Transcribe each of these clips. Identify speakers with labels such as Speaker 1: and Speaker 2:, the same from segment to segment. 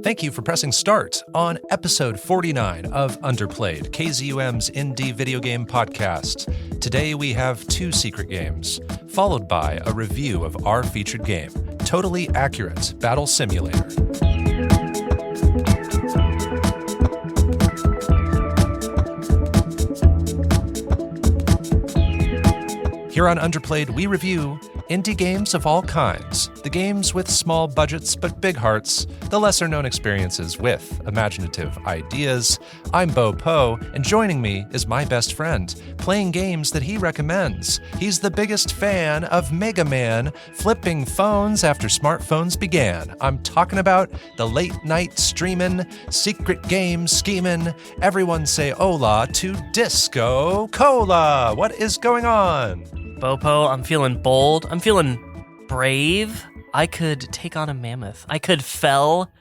Speaker 1: Thank you for pressing start on episode 49 of Underplayed, KZUM's indie video game podcast. Today we have two secret games, followed by a review of our featured game, Totally Accurate Battle Simulator. Here on Underplayed, we review indie games of all kinds, the games with small budgets but big hearts, the lesser-known experiences with imaginative ideas. I'm Bo Po, and joining me is my best friend, playing games that he recommends. He's the biggest fan of Mega Man, flipping phones after smartphones began. I'm talking about the late-night streamin', secret game scheming, everyone say hola to DiscoCola. What is going on?
Speaker 2: Bopo, I'm feeling bold. I'm feeling brave. I could take on a mammoth. I could fell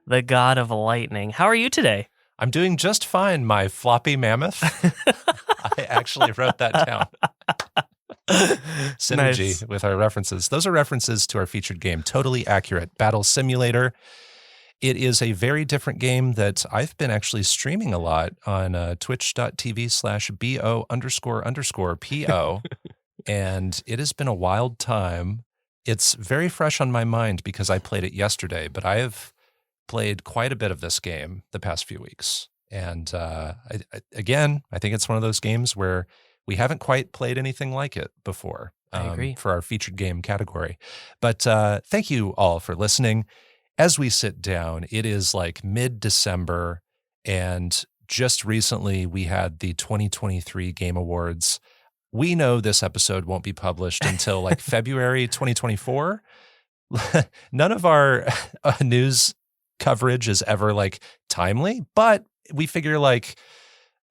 Speaker 2: the god of lightning. How are you today?
Speaker 1: I'm doing just fine, my floppy mammoth. I actually wrote that down. Synergy nice. With our references. Those are references to our featured game, Totally Accurate Battle Simulator. It is a very different game that I've been actually streaming a lot on twitch.tv/BO__PO. And it has been a wild time. It's very fresh on my mind because I played it yesterday, but I have played quite a bit of this game the past few weeks. And I think it's one of those games where we haven't quite played anything like it before.
Speaker 2: I agree.
Speaker 1: For our featured game category. But thank you all for listening. As we sit down, it is like mid-December, and just recently we had the 2023 Game Awards. We know this episode won't be published until like February 2024. None of our news coverage is ever like timely, but we figure like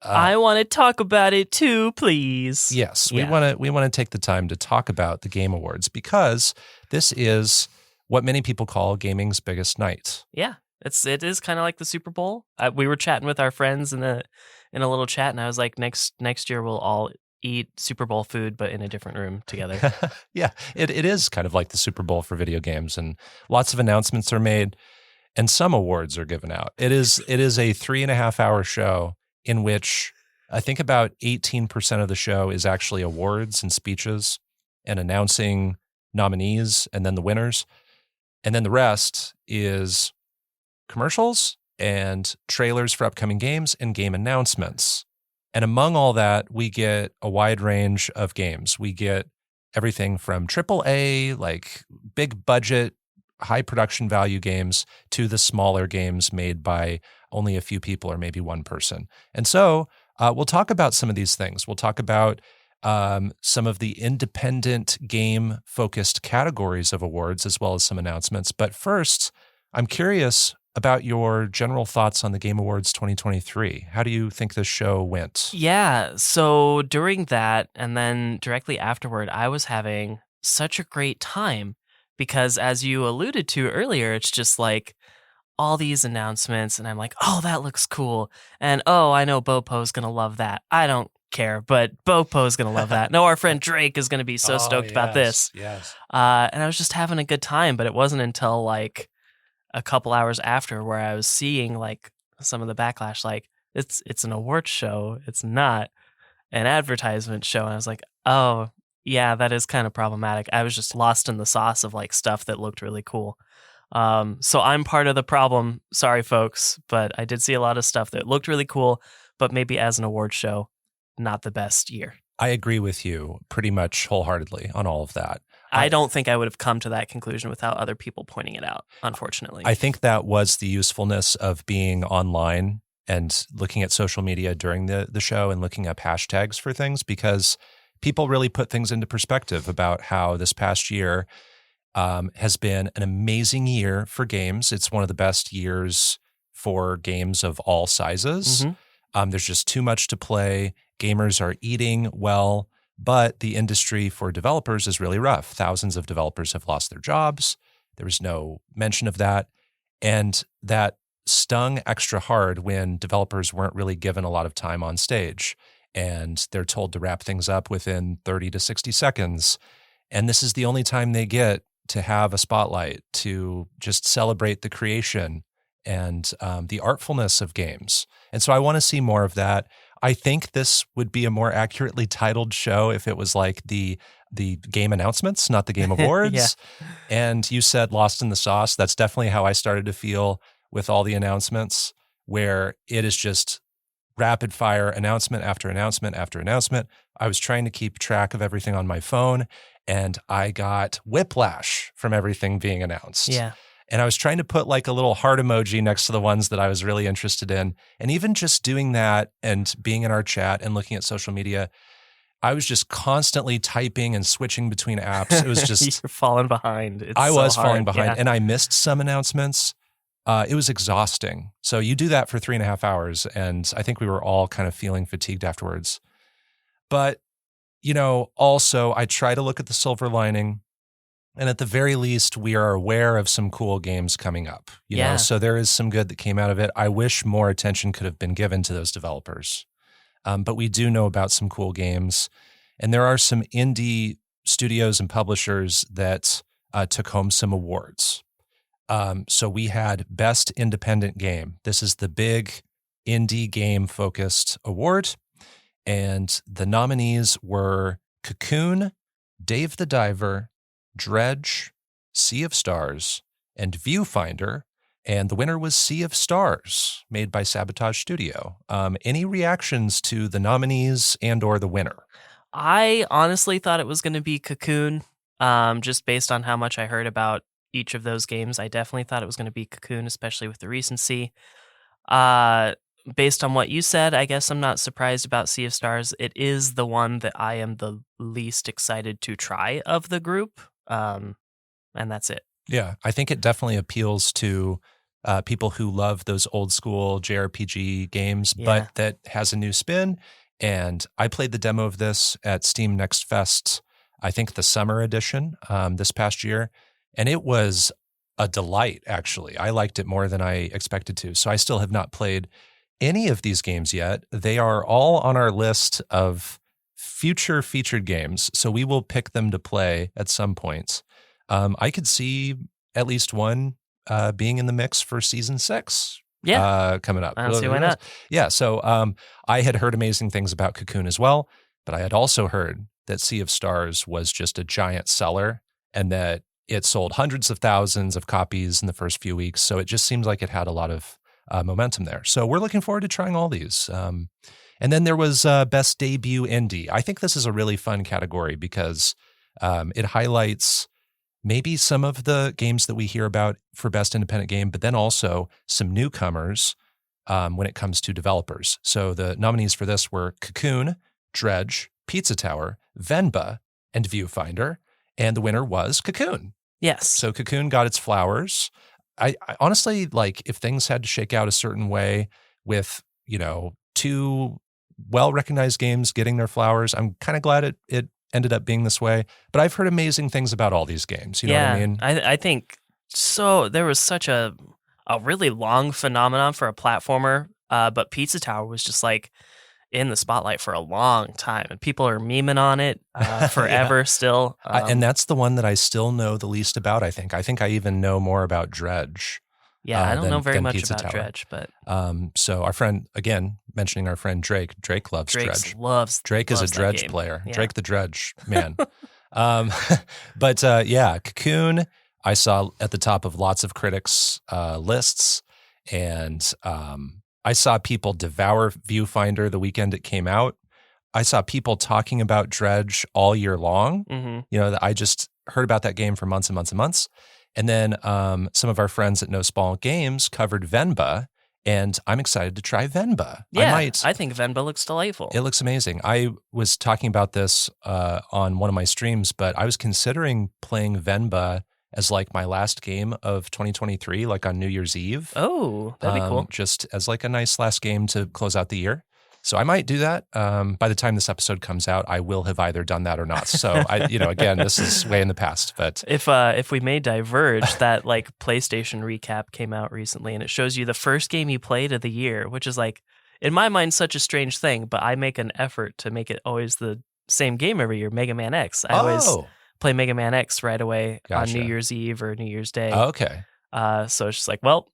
Speaker 2: I want to talk about it too, please.
Speaker 1: Yes, we want to take the time to talk about the Game Awards because this is what many people call gaming's biggest night.
Speaker 2: Yeah, it is kind of like the Super Bowl. We were chatting with our friends in a little chat, and I was like, next year we'll all eat Super Bowl food, but in a different room together.
Speaker 1: Yeah, it is kind of like the Super Bowl for video games, and lots of announcements are made, and some awards are given out. It is a 3.5-hour show in which I think about 18% of the show is actually awards and speeches and announcing nominees and then the winners, and then the rest is commercials and trailers for upcoming games and game announcements. And among all that, we get a wide range of games. We get everything from AAA, like big budget, high production value games, to the smaller games made by only a few people or maybe one person. And so we'll talk about some of these things. We'll talk about some of the independent game-focused categories of awards, as well as some announcements. But first, I'm curious about your general thoughts on the Game Awards 2023. How do you think this show went?
Speaker 2: Yeah, so during that and then directly afterward, I was having such a great time because as you alluded to earlier, it's just like all these announcements and I'm like, oh, that looks cool. And oh, I know Bopo's going to love that. I don't care, but Bopo's going to love that. No, our friend Drake is going to be so stoked about this.
Speaker 1: Yes.
Speaker 2: And I was just having a good time, but it wasn't until like a couple hours after where I was seeing like some of the backlash, like it's an awards show. It's not an advertisement show. And I was like, oh yeah, that is kind of problematic. I was just lost in the sauce of like stuff that looked really cool. So I'm part of the problem. Sorry, folks, but I did see a lot of stuff that looked really cool, but maybe as an awards show, not the best year.
Speaker 1: I agree with you pretty much wholeheartedly on all of that.
Speaker 2: I don't think I would have come to that conclusion without other people pointing it out, unfortunately.
Speaker 1: I think that was the usefulness of being online and looking at social media during the show and looking up hashtags for things, because people really put things into perspective about how this past year has been an amazing year for games. It's one of the best years for games of all sizes. Mm-hmm. There's just too much to play. Gamers are eating well. But the industry for developers is really rough. Thousands of developers have lost their jobs. There was no mention of that. And that stung extra hard when developers weren't really given a lot of time on stage. And they're told to wrap things up within 30 to 60 seconds. And this is the only time they get to have a spotlight, to just celebrate the creation and the artfulness of games. And so I want to see more of that. I think this would be a more accurately titled show if it was like the game announcements, not the game awards. And you said Lost in the Sauce. That's definitely how I started to feel with all the announcements, where it is just rapid fire announcement after announcement after announcement. I was trying to keep track of everything on my phone, and I got whiplash from everything being announced.
Speaker 2: Yeah.
Speaker 1: And I was trying to put like a little heart emoji next to the ones that I was really interested in. And even just doing that and being in our chat and looking at social media, I was just constantly typing and switching between apps. It was just
Speaker 2: You're falling behind.
Speaker 1: I was falling
Speaker 2: hard.
Speaker 1: behind, and I missed some announcements. It was exhausting. So you do that for 3.5 hours, and I think we were all kind of feeling fatigued afterwards. But, also I try to look at the silver lining, and at the very least, we are aware of some cool games coming up. You know, so there is some good that came out of it. I wish more attention could have been given to those developers. But we do know about some cool games, and there are some indie studios and publishers that took home some awards. So we had Best Independent Game. This is the big indie game focused award. And the nominees were Cocoon, Dave the Diver, Dredge, Sea of Stars, and Viewfinder. And the winner was Sea of Stars, made by Sabotage Studio. Any reactions to the nominees and or the winner?
Speaker 2: I honestly thought it was going to be Cocoon, just based on how much I heard about each of those games. I definitely thought it was going to be Cocoon, especially with the recency. Based on what you said, I guess I'm not surprised about Sea of Stars. It is the one that I am the least excited to try of the group, and that's it.
Speaker 1: Yeah, I think it definitely appeals to people who love those old school JRPG games, but that has a new spin. And I played the demo of this at Steam Next Fest, I think the summer edition this past year. And it was a delight, actually. I liked it more than I expected to. So I still have not played any of these games yet. They are all on our list of future featured games. So we will pick them to play at some points. I could see at least one being in the mix for season 6 coming up.
Speaker 2: I don't see why not.
Speaker 1: Yeah, so I had heard amazing things about Cocoon as well, but I had also heard that Sea of Stars was just a giant seller and that it sold hundreds of thousands of copies in the first few weeks. So it just seems like it had a lot of momentum there. So we're looking forward to trying all these. And then there was Best Debut Indie. I think this is a really fun category because it highlights maybe some of the games that we hear about for Best Independent Game, but then also some newcomers when it comes to developers. So the nominees for this were Cocoon, Dredge, Pizza Tower, Venba, and Viewfinder. And the winner was Cocoon.
Speaker 2: Yes.
Speaker 1: So Cocoon got its flowers. I honestly, like, if things had to shake out a certain way with, two well-recognized games getting their flowers, I'm kind of glad it ended up being this way. But I've heard amazing things about all these games. You know what I mean?
Speaker 2: I think so. There was such a really long phenomenon for a platformer, but Pizza Tower was just like in the spotlight for a long time, and people are memeing on it forever still.
Speaker 1: And that's the one that I still know the least about, I think. I think I even know more about Dredge.
Speaker 2: Yeah, I don't know very much
Speaker 1: Pizza
Speaker 2: about
Speaker 1: Tower.
Speaker 2: Dredge, but
Speaker 1: so our friend, again, mentioning our friend Drake loves Dredge. Drake is a Dredge player. Yeah. Drake the Dredge, man. But Cocoon, I saw at the top of lots of critics' lists, and I saw people devour Viewfinder the weekend it came out. I saw people talking about Dredge all year long. Mm-hmm. I just heard about that game for months and months and months. And then some of our friends at No Small Games covered Venba, and I'm excited to try Venba.
Speaker 2: Yeah, I think Venba looks delightful.
Speaker 1: It looks amazing. I was talking about this on one of my streams, but I was considering playing Venba as like my last game of 2023, like on New Year's Eve.
Speaker 2: Oh, that'd be cool.
Speaker 1: Just as like a nice last game to close out the year. So I might do that. By the time this episode comes out, I will have either done that or not. So again, this is way in the past. But
Speaker 2: if we may diverge, that like PlayStation recap came out recently, and it shows you the first game you played of the year, which is like, in my mind, such a strange thing. But I make an effort to make it always the same game every year, Mega Man X. I always play Mega Man X right away on New Year's Eve or New Year's Day.
Speaker 1: Okay.
Speaker 2: So it's just like, well,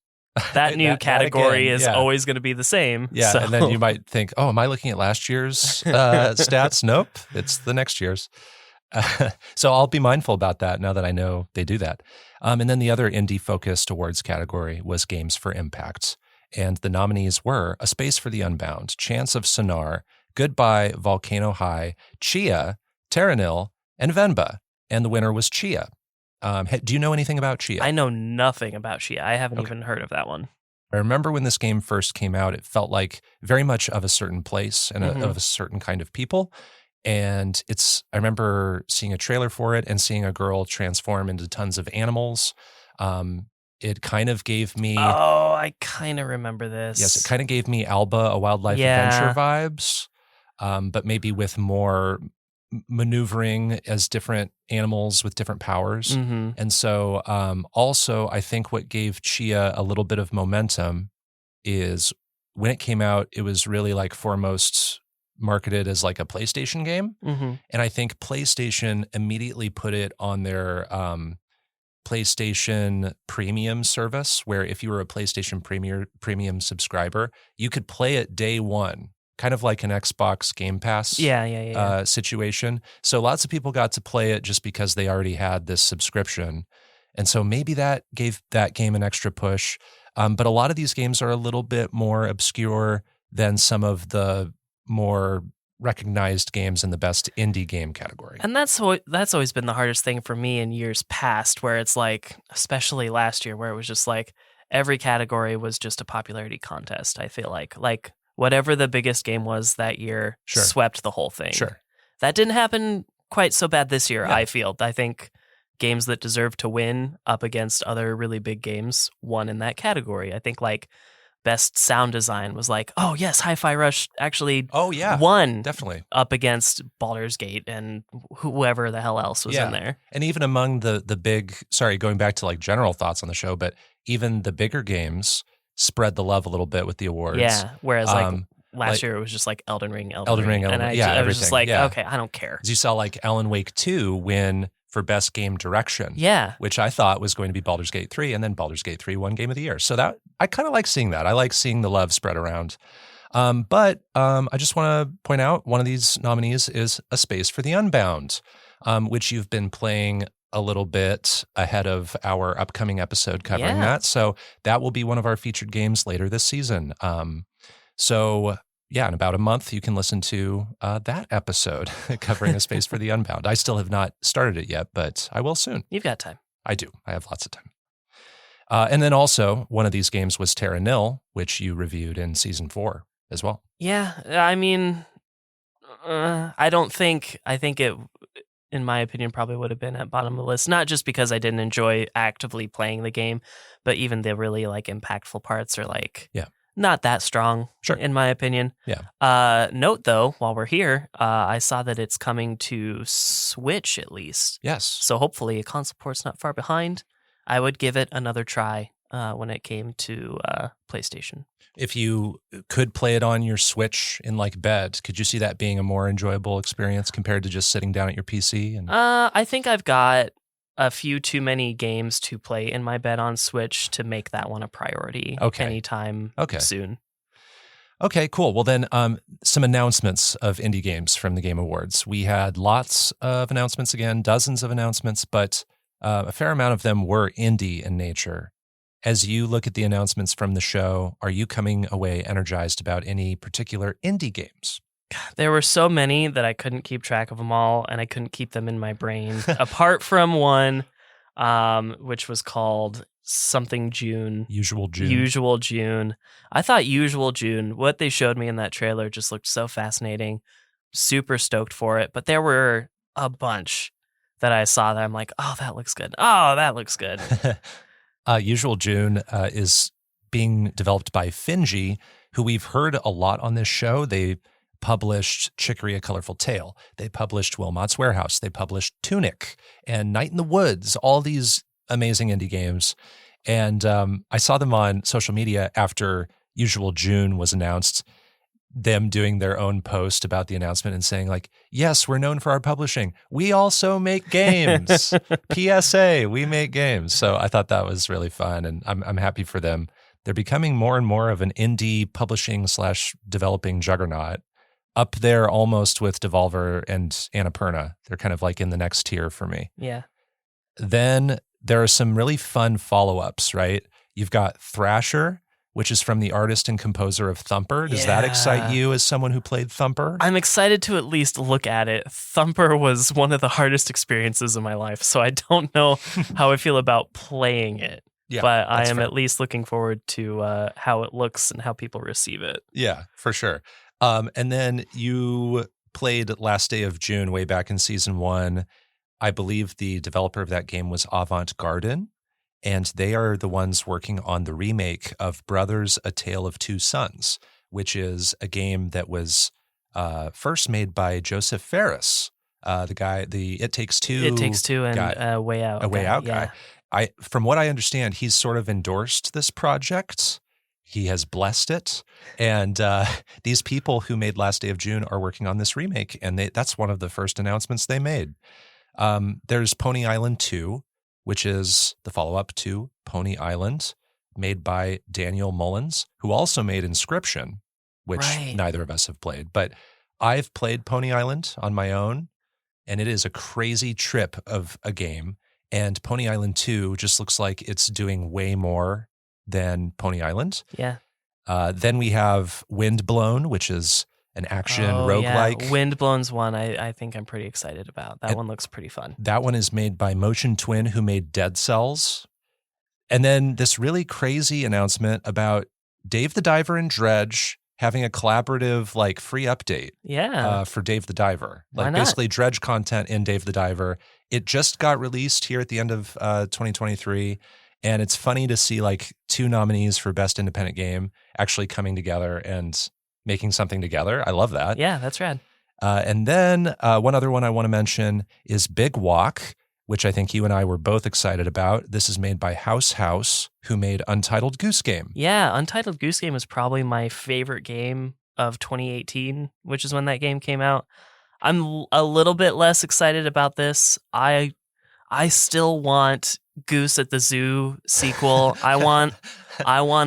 Speaker 2: that new
Speaker 1: That
Speaker 2: category
Speaker 1: again,
Speaker 2: is
Speaker 1: yeah.
Speaker 2: always going to be the same.
Speaker 1: Yeah,
Speaker 2: So.
Speaker 1: and then you might think, oh, am I looking at last year's stats? Nope, it's the next year's. So I'll be mindful about that now that I know they do that. And then the other indie-focused awards category was Games for Impact. And the nominees were A Space for the Unbound, Chance of Sonar, Goodbye, Volcano High, Chia, Terranil, and Venba. And the winner was Chia. Do you know anything about Chia?
Speaker 2: I know nothing about Chia. I haven't even heard of that one.
Speaker 1: I remember when this game first came out, it felt like very much of a certain place and of a certain kind of people. And I remember seeing a trailer for it and seeing a girl transform into tons of animals. It kind of gave me...
Speaker 2: Oh, I kind of remember this.
Speaker 1: Yes, it kind of gave me Alba, a wildlife adventure vibes, but maybe with more maneuvering as different animals with different powers. And so also, I think what gave Chia a little bit of momentum is when it came out, it was really like foremost marketed as like a PlayStation game. And I think PlayStation immediately put it on their PlayStation Premium service, where if you were a PlayStation Premium subscriber, you could play it day one, kind of like an Xbox Game Pass situation. So lots of people got to play it just because they already had this subscription. And so maybe that gave that game an extra push. But a lot of these games are a little bit more obscure than some of the more recognized games in the best indie game category.
Speaker 2: And that's always been the hardest thing for me in years past, where it's like, especially last year, where it was just like every category was just a popularity contest. I feel like whatever the biggest game was that year swept the whole thing. That didn't happen quite so bad this year, I feel. I think games that deserve to win up against other really big games won in that category. I think like best sound design was like, oh yes, Hi-Fi Rush actually won
Speaker 1: definitely
Speaker 2: up against Baldur's Gate and whoever the hell else was in there.
Speaker 1: And even among the big, going back to like general thoughts on the show, but even the bigger games spread the love a little bit with the awards.
Speaker 2: Yeah, whereas last year it was just like Elden Ring. And I was just like, okay, I don't care.
Speaker 1: You saw like Alan Wake 2 win for Best Game Direction.
Speaker 2: Yeah.
Speaker 1: Which I thought was going to be Baldur's Gate 3, and then Baldur's Gate 3 won Game of the Year. So that I kind of like seeing that. I like seeing the love spread around. But I just want to point out one of these nominees is A Space for the Unbound, which you've been playing a little bit ahead of our upcoming episode covering that. So that will be one of our featured games later this season. In about a month, you can listen to that episode covering A Space for the Unbound. I still have not started it yet, but I will soon.
Speaker 2: You've got time.
Speaker 1: I do. I have lots of time. And then also, one of these games was Terranil, which you reviewed in Season 4 as well.
Speaker 2: Yeah, I mean, I think it, in my opinion, probably would have been at bottom of the list, not just because I didn't enjoy actively playing the game, but even the really like impactful parts are like... not that strong, in my opinion. Note, though, while we're here, I saw that it's coming to Switch, at least.
Speaker 1: Yes.
Speaker 2: So hopefully a console port's not far behind. I would give it another try when it came to PlayStation.
Speaker 1: If you could play it on your Switch in like bed, could you see that being a more enjoyable experience compared to just sitting down at your PC?
Speaker 2: I think I've got a few too many games to play in my bed on Switch to make that one a priority anytime soon. Okay,
Speaker 1: cool. Well, then some announcements of indie games from the Game Awards. We had lots of announcements again, dozens of announcements, but a fair amount of them were indie in nature. As you look at the announcements from the show, are you coming away energized about any particular indie games?
Speaker 2: There were so many that I couldn't keep track of them all, and I couldn't keep them in my brain. Apart from one, which was called something June.
Speaker 1: Usual June.
Speaker 2: Usual June. I thought Usual June, what they showed me in that trailer just looked so fascinating. Super stoked for it. But there were a bunch that I saw that I'm like, oh, that looks good. Oh, that looks good.
Speaker 1: Usual June is being developed by Finji, who we've heard a lot on this show. They published Chicory: A Colorful Tale. They published Wilmot's Warehouse. They published Tunic and Night in the Woods, all these amazing indie games. And I saw them on social media after Usual June was announced, them doing their own post about the announcement and saying like, yes, we're known for our publishing. We also make games. PSA, we make games. So I thought that was really fun, and I'm happy for them They're becoming more and more of an indie publishing / developing juggernaut, up there almost with Devolver and Annapurna. They're kind of like in the next tier for me.
Speaker 2: Yeah.
Speaker 1: Then there are some really fun follow-ups, right? You've got Thrasher, which is from the artist and composer of Thumper. Does that excite you as someone who played Thumper?
Speaker 2: I'm excited to at least look at it. Thumper was one of the hardest experiences of my life, so I don't know how I feel about playing it.
Speaker 1: Yeah,
Speaker 2: but I
Speaker 1: that's
Speaker 2: am
Speaker 1: fair.
Speaker 2: at least looking forward to how it looks and how people receive it.
Speaker 1: Yeah, for sure. And then you played Last Day of June way back in season 1. I believe the developer of that game was Avant Garden, and they are the ones working on the remake of Brothers: A Tale of Two Sons, which is a game that was first made by Joseph Ferris, the It Takes Two.
Speaker 2: It Takes Two and
Speaker 1: guy,
Speaker 2: Way Out.
Speaker 1: a Way Out guy. From what I understand, he's sort of endorsed this project. He has blessed it. And these people who made Last Day of June are working on this remake, and that's one of the first announcements they made. There's Pony Island 2, which is the follow-up to Pony Island, made by Daniel Mullins, who also made Inscription, which neither of us have played. But I've played Pony Island on my own, and it is a crazy trip of a game. And Pony Island 2 just looks like it's doing way more than Pony Island.
Speaker 2: Yeah.
Speaker 1: Then we have Windblown, which is an action roguelike.
Speaker 2: Yeah. Windblown's one I think I'm pretty excited about. That one looks pretty fun.
Speaker 1: That one is made by Motion Twin, who made Dead Cells. And then this really crazy announcement about Dave the Diver and Dredge having a collaborative, like, free update for Dave the Diver.
Speaker 2: Why
Speaker 1: Like,
Speaker 2: not?
Speaker 1: basically Dredge content in Dave the Diver. It just got released here at the end of 2023. And it's funny to see, like, 2 nominees for Best Independent Game actually coming together and making something together. I love that.
Speaker 2: Yeah, that's rad.
Speaker 1: And then one other one I want to mention is Big Walk, which I think you and I were both excited about. This is made by House, who made Untitled Goose Game.
Speaker 2: Yeah, Untitled Goose Game is probably my favorite game of 2018, which is when that game came out. I'm a little bit less excited about this. I still want Goose at the Zoo sequel. I want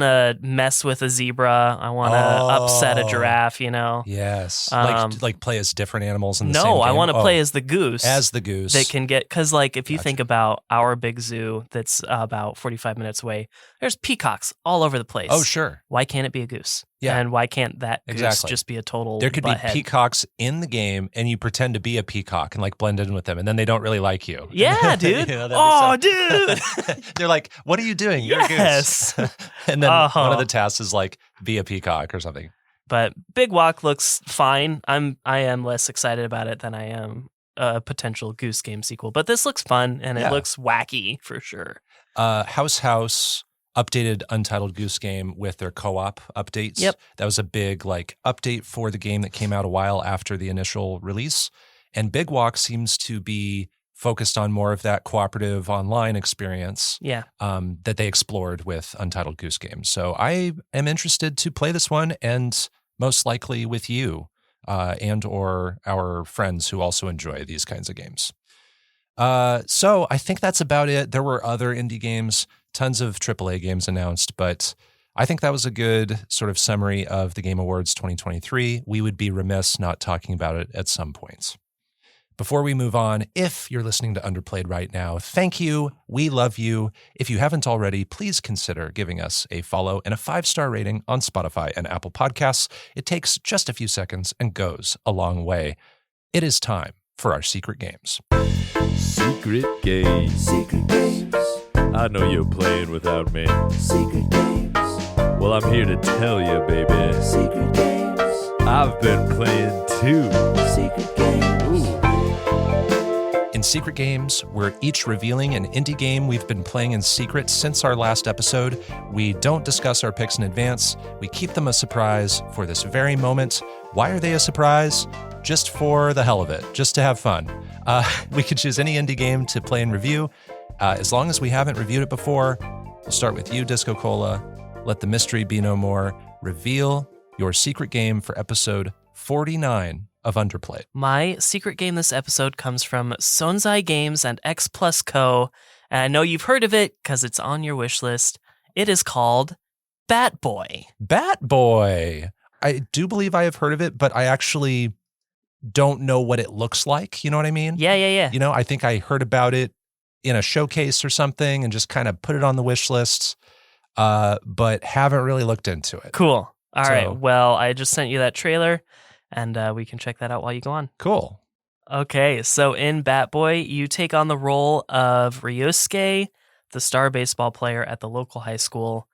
Speaker 2: to mess with a zebra. I want to upset a giraffe, you know?
Speaker 1: Yes. Like play as different animals in the same game?
Speaker 2: No, I want to play as the goose.
Speaker 1: As the goose.
Speaker 2: That can get, because like if you think about our big zoo that's about 45 minutes away, there's peacocks all over the place.
Speaker 1: Oh, sure.
Speaker 2: Why can't it be a goose?
Speaker 1: Yeah.
Speaker 2: And why can't that goose just be a total
Speaker 1: There could
Speaker 2: butthead?
Speaker 1: be peacocks in the game and you pretend to be a peacock and like blend in with them and then they don't really like you.
Speaker 2: Yeah, dude.
Speaker 1: You know,
Speaker 2: dude.
Speaker 1: They're like, what are you doing? You're
Speaker 2: Yes.
Speaker 1: a goose. And then one of the tasks is like, be a peacock or something.
Speaker 2: But Big Walk looks fine. I am less excited about it than I am a potential Goose Game sequel. But this looks fun and it looks wacky for sure.
Speaker 1: House updated Untitled Goose Game with their co-op updates.
Speaker 2: Yep.
Speaker 1: That was a big like update for the game that came out a while after the initial release. And Big Walk seems to be focused on more of that cooperative online experience that they explored with Untitled Goose Game. So I am interested to play this one and most likely with you and or our friends who also enjoy these kinds of games. So I think that's about it. There were other indie games, tons of AAA games announced, but I think that was a good sort of summary of the Game Awards 2023. We would be remiss not talking about it at some points. Before we move on, if you're listening to Underplayed right now, thank you. We love you. If you haven't already, please consider giving us a follow and a 5-star rating on Spotify and Apple Podcasts. It takes just a few seconds and goes a long way. It is time for our secret games.
Speaker 3: Secret games.
Speaker 4: Secret games.
Speaker 3: I know you're playing without me.
Speaker 4: Secret games.
Speaker 3: Well, I'm here to tell you, baby.
Speaker 4: Secret games.
Speaker 3: I've been playing too.
Speaker 4: Secret games.
Speaker 1: In Secret Games, we're each revealing an indie game we've been playing in secret since our last episode. We don't discuss our picks in advance. We keep them a surprise for this very moment. Why are they a surprise? Just for the hell of it, just to have fun. We could choose any indie game to play and review. As long as we haven't reviewed it before, we'll start with you, DiscoCola. Let the mystery be no more. Reveal your secret game for episode 49 of Underplayed.
Speaker 2: My secret game this episode comes from Sonzai Games and X Plus Co. And I know you've heard of it because it's on your wish list. It is called Bat Boy.
Speaker 1: Bat Boy. I do believe I have heard of it, but I actually don't know what it looks like. You know what I mean?
Speaker 2: Yeah.
Speaker 1: You know, I think I heard about it in a showcase or something and just kind of put it on the wish list, but haven't really looked into it.
Speaker 2: Cool. All
Speaker 1: So-
Speaker 2: right. Well, I just sent you that trailer, and we can check that out while you go on.
Speaker 1: Cool.
Speaker 2: Okay, so in Bat Boy, you take on the role of Ryosuke, the star baseball player at the local high school.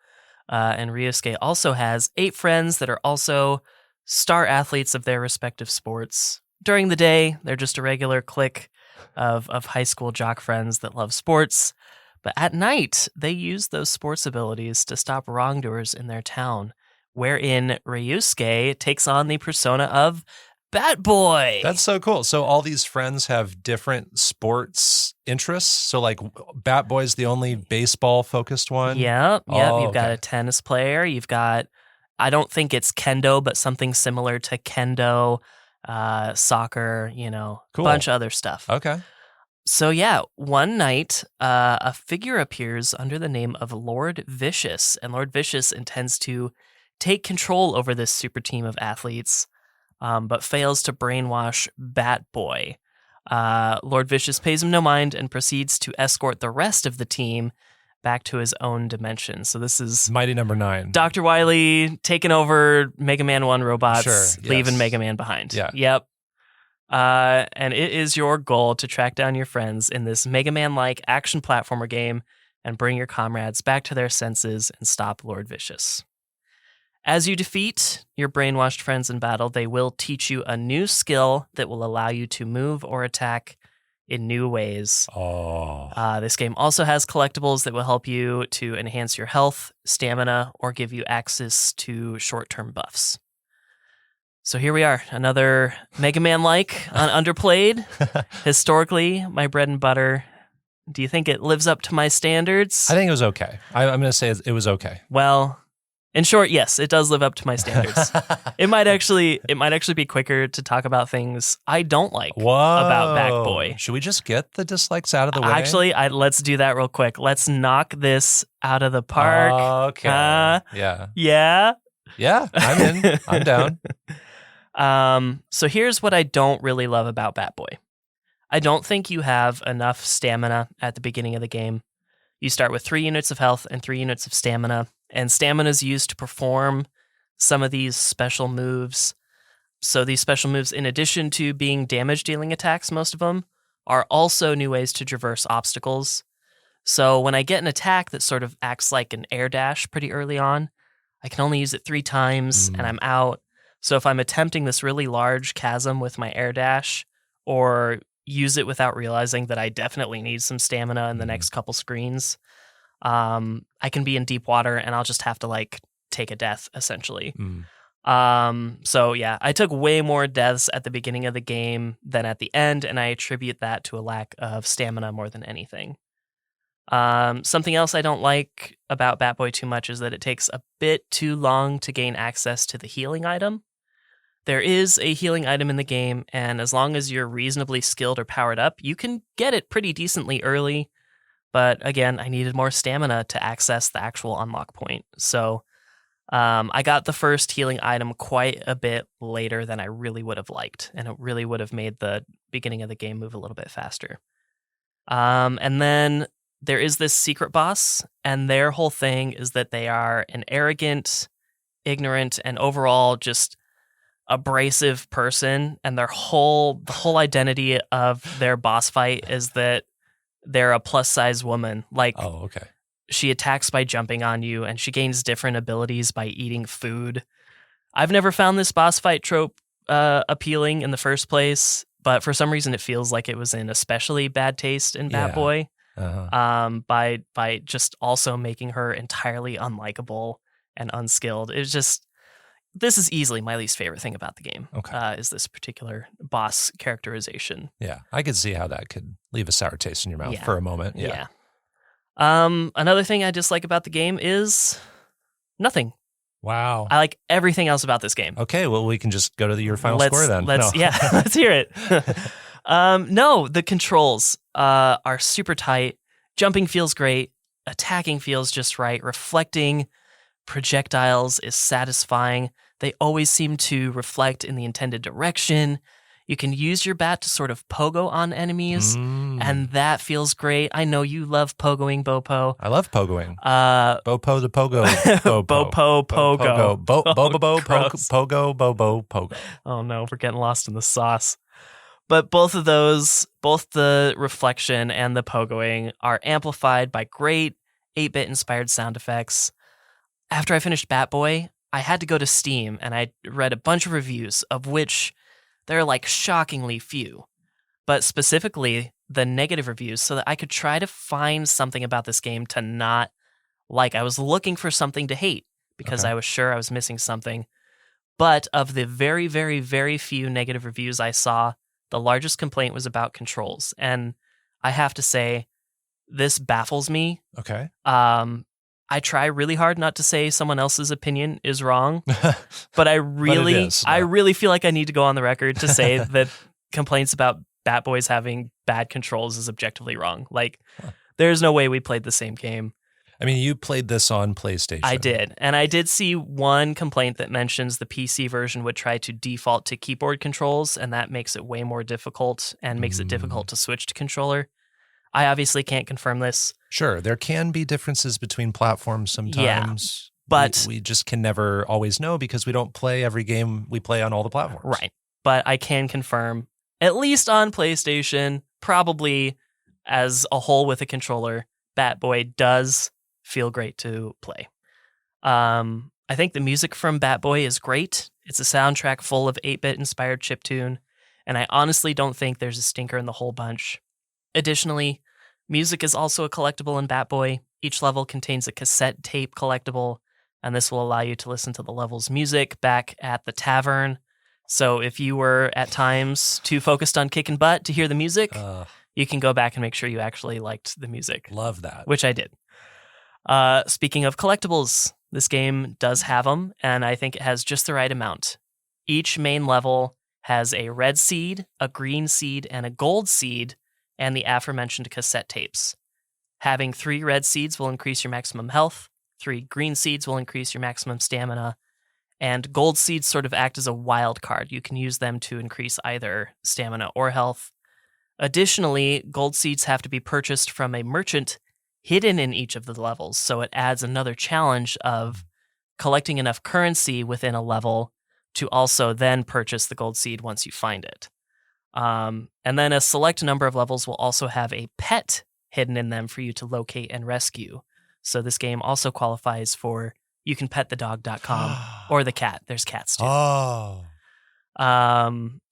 Speaker 2: And Ryosuke also has 8 friends that are also star athletes of their respective sports. During the day, they're just a regular clique of high school jock friends that love sports. But at night, they use those sports abilities to stop wrongdoers in their town, wherein Ryosuke takes on the persona of Bat Boy.
Speaker 1: That's so cool. So all these friends have different sports interests. So like Bat Boy's the only baseball focused one.
Speaker 2: Yep.
Speaker 1: Oh,
Speaker 2: You've got
Speaker 1: okay.
Speaker 2: a tennis player. You've got, I don't think it's kendo, but something similar to kendo, soccer,
Speaker 1: Cool.
Speaker 2: bunch of other stuff.
Speaker 1: Okay.
Speaker 2: So yeah, one night, a figure appears under the name of Lord Vicious, and Lord Vicious intends to take control over this super team of athletes, but fails to brainwash Bat Boy. Lord Vicious pays him no mind and proceeds to escort the rest of the team back to his own dimension. So this is
Speaker 1: Mighty Number 9.
Speaker 2: Dr. Wily taking over Mega Man 1 robots,
Speaker 1: Sure,
Speaker 2: leaving
Speaker 1: yes.
Speaker 2: Mega Man behind.
Speaker 1: Yeah.
Speaker 2: Yep. And it is your goal to track down your friends in this Mega Man-like action platformer game and bring your comrades back to their senses and stop Lord Vicious. As you defeat your brainwashed friends in battle, they will teach you a new skill that will allow you to move or attack in new ways.
Speaker 1: Oh.
Speaker 2: This game also has collectibles that will help you to enhance your health, stamina, or give you access to short-term buffs. So here we are, another Mega Man-like on Underplayed. Historically, my bread and butter. Do you think it lives up to my standards?
Speaker 1: I think it was okay. I'm going to say it was okay.
Speaker 2: Well, in short, yes, it does live up to my standards. It might actually be quicker to talk about things I don't like about Bat Boy.
Speaker 1: Should we just get the dislikes out of the way?
Speaker 2: Actually, let's do that real quick. Let's knock this out of the park.
Speaker 1: Okay. Yeah.
Speaker 2: Yeah.
Speaker 1: Yeah. I'm in. I'm down.
Speaker 2: So here's what I don't really love about Bat Boy. I don't think you have enough stamina at the beginning of the game. You start with 3 units of health and 3 units of stamina, and stamina is used to perform some of these special moves. So these special moves, in addition to being damage-dealing attacks, most of them, are also new ways to traverse obstacles. So when I get an attack that sort of acts like an air dash pretty early on, I can only use it 3 times, and I'm out. So if I'm attempting this really large chasm with my air dash, or use it without realizing that I definitely need some stamina in the next couple screens, I can be in deep water and I'll just have to take a death essentially. So yeah, I took way more deaths at the beginning of the game than at the end, and I attribute that to a lack of stamina more than anything. Something else I don't like about Bat Boy too much is that it takes a bit too long to gain access to the healing item. There is a healing item in the game, and as long as you're reasonably skilled or powered up, you can get it pretty decently early. But again, I needed more stamina to access the actual unlock point. So I got the first healing item quite a bit later than I really would have liked, and it really would have made the beginning of the game move a little bit faster. And then there is this secret boss, and their whole thing is that they are an arrogant, ignorant, and overall just abrasive person, and the whole identity of their boss fight is that they're a plus-size woman.
Speaker 1: Oh, okay.
Speaker 2: She attacks by jumping on you, and she gains different abilities by eating food. I've never found this boss fight trope appealing in the first place, but for some reason it feels like it was in especially bad taste in Bat
Speaker 1: Yeah.
Speaker 2: Boy.
Speaker 1: Uh-huh.
Speaker 2: By just also making her entirely unlikable and unskilled. It's just, this is easily my least favorite thing about the game.
Speaker 1: Okay.
Speaker 2: Is this particular boss characterization.
Speaker 1: Yeah. I could see how that could leave a sour taste in your mouth
Speaker 2: Yeah.
Speaker 1: for a moment. Yeah.
Speaker 2: Yeah. Another thing I dislike about the game is nothing.
Speaker 1: Wow.
Speaker 2: I like everything else about this game.
Speaker 1: Okay. Well, we can just go to your final score then.
Speaker 2: Let's
Speaker 1: No.
Speaker 2: yeah, let's hear it. No, the controls are super tight. Jumping feels great. Attacking feels just right. Reflecting projectiles is satisfying. They always seem to reflect in the intended direction. You can use your bat to sort of pogo on enemies, and that feels great. I know you love pogoing, Bopo.
Speaker 1: I love pogoing. Bopo the pogo.
Speaker 2: Bopo, pogo.
Speaker 1: Bobo,
Speaker 2: gross.
Speaker 1: pogo, bobo, pogo.
Speaker 2: Oh no, we're getting lost in the sauce. But both of those, both the reflection and the pogoing, are amplified by great 8-bit inspired sound effects. After I finished Bat Boy, I had to go to Steam and I read a bunch of reviews, of which there are like shockingly few, but specifically the negative reviews, so that I could try to find something about this game to not like. I was looking for something to hate because I was sure I was missing something. But of the very, very, very few negative reviews I saw, the largest complaint was about controls. And I have to say, this baffles me.
Speaker 1: Okay.
Speaker 2: I try really hard not to say someone else's opinion is wrong, but I really feel like I need to go on the record to say that complaints about Bat Boys having bad controls is objectively wrong. Like, there's no way we played the same game.
Speaker 1: I mean, you played this on PlayStation.
Speaker 2: I did. And I did see one complaint that mentions the PC version would try to default to keyboard controls, and that makes it way more difficult and makes it difficult to switch to controller. I obviously can't confirm this.
Speaker 1: Sure, there can be differences between platforms sometimes.
Speaker 2: Yeah, but
Speaker 1: we just can never always know because we don't play every game we play on all the platforms.
Speaker 2: Right. But I can confirm, at least on PlayStation, probably as a whole with a controller, Bat Boy does feel great to play. I think the music from Bat Boy is great. It's a soundtrack full of 8-bit inspired chiptune, and I honestly don't think there's a stinker in the whole bunch. Additionally, music is also a collectible in Bat Boy. Each level contains a cassette tape collectible, and this will allow you to listen to the level's music back at the tavern. So if you were at times too focused on kicking butt to hear the music, you can go back and make sure you actually liked the music.
Speaker 1: Love that.
Speaker 2: Which I did. Speaking of collectibles, this game does have them, and I think it has just the right amount. Each main level has a red seed, a green seed, and a gold seed, and the aforementioned cassette tapes. Having 3 red seeds will increase your maximum health, 3 green seeds will increase your maximum stamina, and gold seeds sort of act as a wild card. You can use them to increase either stamina or health. Additionally, gold seeds have to be purchased from a merchant hidden in each of the levels, so it adds another challenge of collecting enough currency within a level to also then purchase the gold seed once you find it. And then a select number of levels will also have a pet hidden in them for you to locate and rescue. So this game also qualifies for youcanpetthedog.com or the cat. There's cats too.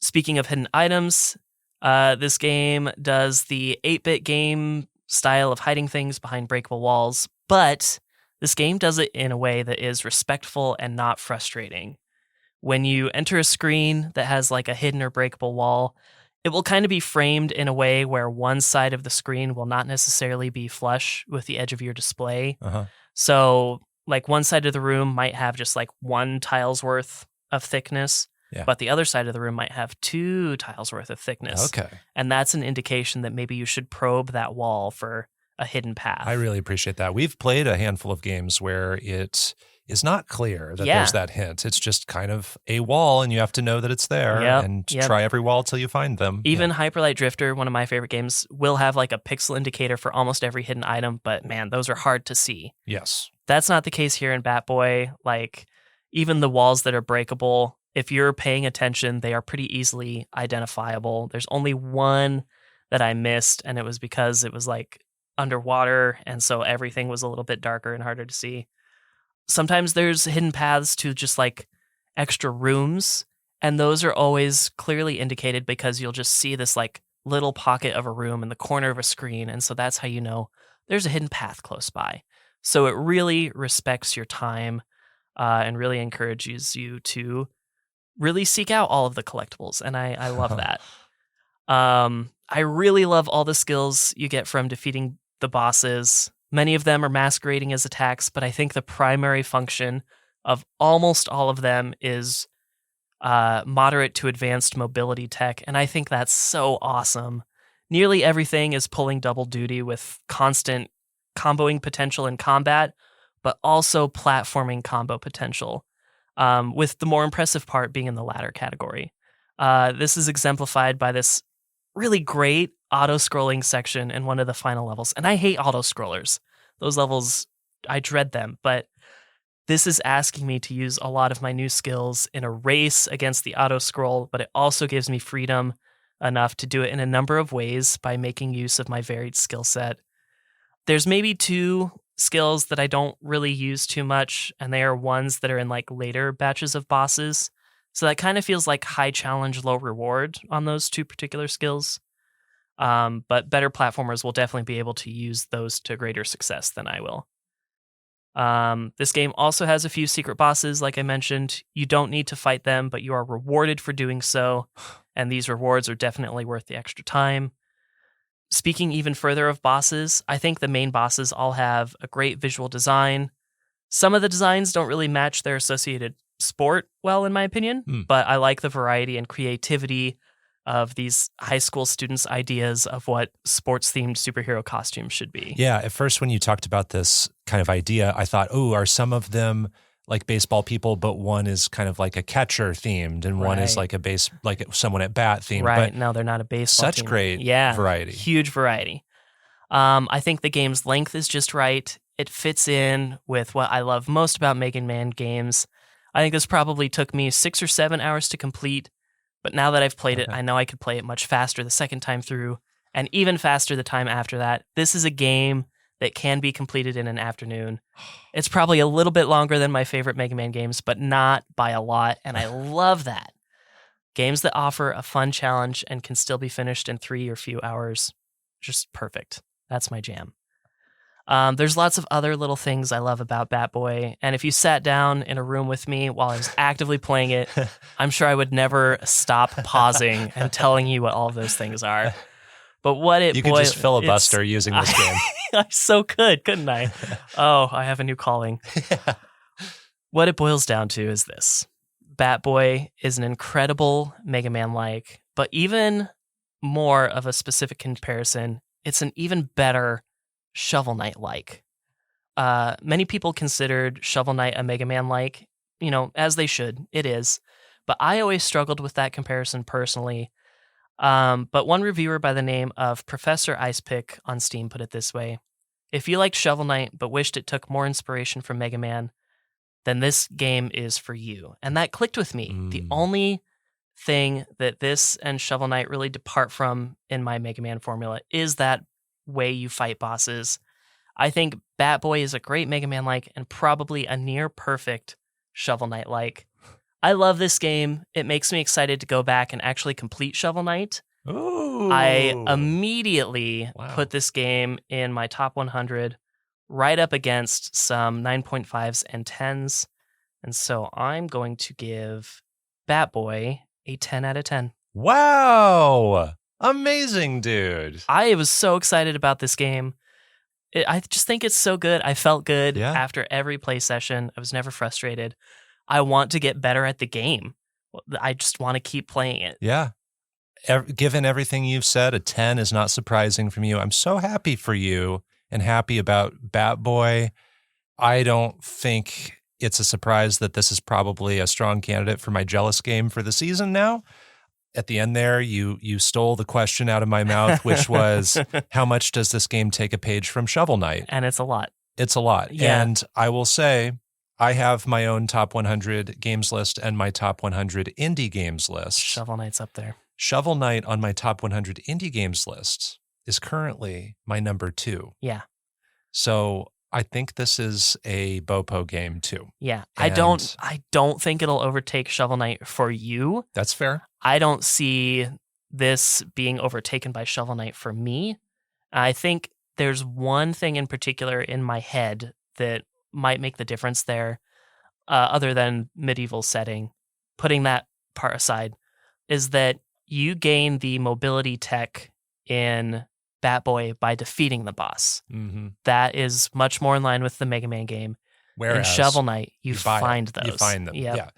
Speaker 2: Speaking of hidden items, this game does the 8-bit game style of hiding things behind breakable walls, but this game does it in a way that is respectful and not frustrating. When you enter a screen that has like a hidden or breakable wall, it will kind of be framed in a way where one side of the screen will not necessarily be flush with the edge of your display. So like one side of the room might have just like 1 tile's worth of thickness, but the other side of the room might have 2 tiles worth of thickness.
Speaker 1: Okay.
Speaker 2: And that's an indication that maybe you should probe that wall for a hidden path.
Speaker 1: I really appreciate that. We've played a handful of games where it is not clear that there's that hint. It's just kind of a wall, and you have to know that it's there and try every wall till you find them.
Speaker 2: Even Hyperlight Drifter, one of my favorite games, will have like a pixel indicator for almost every hidden item, but man, those are hard to see.
Speaker 1: Yes.
Speaker 2: That's not the case here in Bat Boy. Like, even the walls that are breakable, if you're paying attention, they are pretty easily identifiable. There's only one that I missed, and it was because it was like underwater, and so everything was a little bit darker and harder to see. Sometimes there's hidden paths to just like extra rooms, and those are always clearly indicated because you'll just see this like little pocket of a room in the corner of a screen, and so that's how you know there's a hidden path close by. So it really respects your time and really encourages you to really seek out all of the collectibles, and I love that. I really love all the skills you get from defeating the bosses. Many of them are masquerading as attacks, but I think the primary function of almost all of them is moderate to advanced mobility tech, and I think that's so awesome. Nearly everything is pulling double duty with constant comboing potential in combat, but also platforming combo potential, with the more impressive part being in the latter category. This is exemplified by this really great auto-scrolling section in one of the final levels. And I hate auto-scrollers. Those levels, I dread them. But this is asking me to use a lot of my new skills in a race against the auto-scroll, but it also gives me freedom enough to do it in a number of ways by making use of my varied skill set. There's maybe 2 skills that I don't really use too much, and they are ones that are in like later batches of bosses. So that kind of feels like high challenge, low reward on those 2 particular skills. But better platformers will definitely be able to use those to greater success than I will. This game also has a few secret bosses, like I mentioned. You don't need to fight them, but you are rewarded for doing so. And these rewards are definitely worth the extra time. Speaking even further of bosses, I think the main bosses all have a great visual design. Some of the designs don't really match their associated sport well, in my opinion, but I like the variety and creativity of these high school students' ideas of what sports-themed superhero costumes should be.
Speaker 1: Yeah, at first when you talked about this kind of idea, I thought, oh, are some of them like baseball people, but one is kind of like a catcher themed and one is like like someone at bat themed.
Speaker 2: Right,
Speaker 1: But
Speaker 2: no, they're not a baseball
Speaker 1: such
Speaker 2: team.
Speaker 1: great variety.
Speaker 2: Huge variety. I think the game's length is just right. It fits in with what I love most about Mega Man games. I think this probably took me 6 or 7 hours to complete, but now that I've played it, I know I could play it much faster the second time through, and even faster the time after that. This is a game that can be completed in an afternoon. It's probably a little bit longer than my favorite Mega Man games, but not by a lot, and I love that. Games that offer a fun challenge and can still be finished in 3 or few hours, just perfect. That's my jam. There's lots of other little things I love about Bat Boy, and if you sat down in a room with me while I was actively playing it, I'm sure I would never stop pausing and telling you what all of those things are. But what it
Speaker 1: You could just filibuster using this game.
Speaker 2: I so could, couldn't I? Oh, I have a new calling. What it boils down to is this. Bat Boy is an incredible Mega Man-like, but even more of a specific comparison, it's an even better Shovel Knight-like. Many people considered Shovel Knight a Mega Man-like, as they should. It is. But I always struggled with that comparison personally. But one reviewer by the name of Professor Icepick on Steam put it this way. If you liked Shovel Knight but wished it took more inspiration from Mega Man, then this game is for you. And that clicked with me. The only thing that this and Shovel Knight really depart from in my Mega Man formula is that way you fight bosses. I think Bat Boy is a great Mega Man-like and probably a near perfect Shovel Knight-like. I love this game. It makes me excited to go back and actually complete Shovel Knight.
Speaker 1: Ooh.
Speaker 2: I immediately put this game in my top 100, right up against some 9.5s and 10s. And so I'm going to give Bat Boy a 10 out of 10.
Speaker 1: Wow. Amazing, dude.
Speaker 2: I was so excited about this game. I just think it's so good. I felt good after every play session. I was never frustrated. I want to get better at the game. I just want to keep playing it.
Speaker 1: Yeah. Given everything you've said, a 10 is not surprising from you. I'm so happy for you and happy about Bat Boy. I don't think it's a surprise that this is probably a strong candidate for my jealous game for the season now. At the end there, you stole the question out of my mouth, which was, how much does this game take a page from Shovel Knight?
Speaker 2: And it's a lot.
Speaker 1: It's a lot.
Speaker 2: Yeah.
Speaker 1: And I will say, I have my own top 100 games list and my top 100 indie games list.
Speaker 2: Shovel Knight's up there.
Speaker 1: Shovel Knight on my top 100 indie games list is currently my number 2.
Speaker 2: Yeah.
Speaker 1: So I think this is a Bopo game too.
Speaker 2: Yeah.
Speaker 1: And
Speaker 2: I don't think it'll overtake Shovel Knight for you.
Speaker 1: That's fair.
Speaker 2: I don't see this being overtaken by Shovel Knight for me. I think there's one thing in particular in my head that might make the difference there, other than medieval setting. Putting that part aside, is that you gain the mobility tech in Bat Boy by defeating the boss.
Speaker 1: Mm-hmm.
Speaker 2: That is much more in line with the Mega Man game.
Speaker 1: Whereas
Speaker 2: in Shovel Knight, you find those.
Speaker 1: You find them.
Speaker 2: Yep.
Speaker 1: Yeah.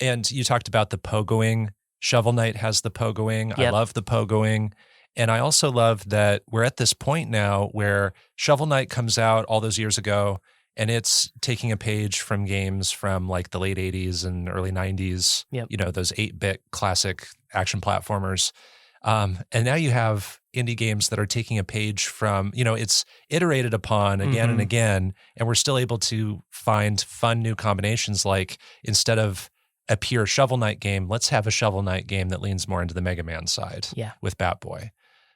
Speaker 1: And you talked about the pogoing. Shovel Knight has the pogoing.
Speaker 2: Yep.
Speaker 1: I love the pogoing. And I also love that we're at this point now where Shovel Knight comes out all those years ago, and it's taking a page from games from like the late 80s and early 90s,
Speaker 2: Yep.
Speaker 1: you know, those 8-bit classic action platformers. And now you have indie games that are taking a page from, you know, it's iterated upon again and again, and we're still able to find fun new combinations. Like instead of a pure Shovel Knight game, let's have a Shovel Knight game that leans more into the Mega Man side with Bat Boy.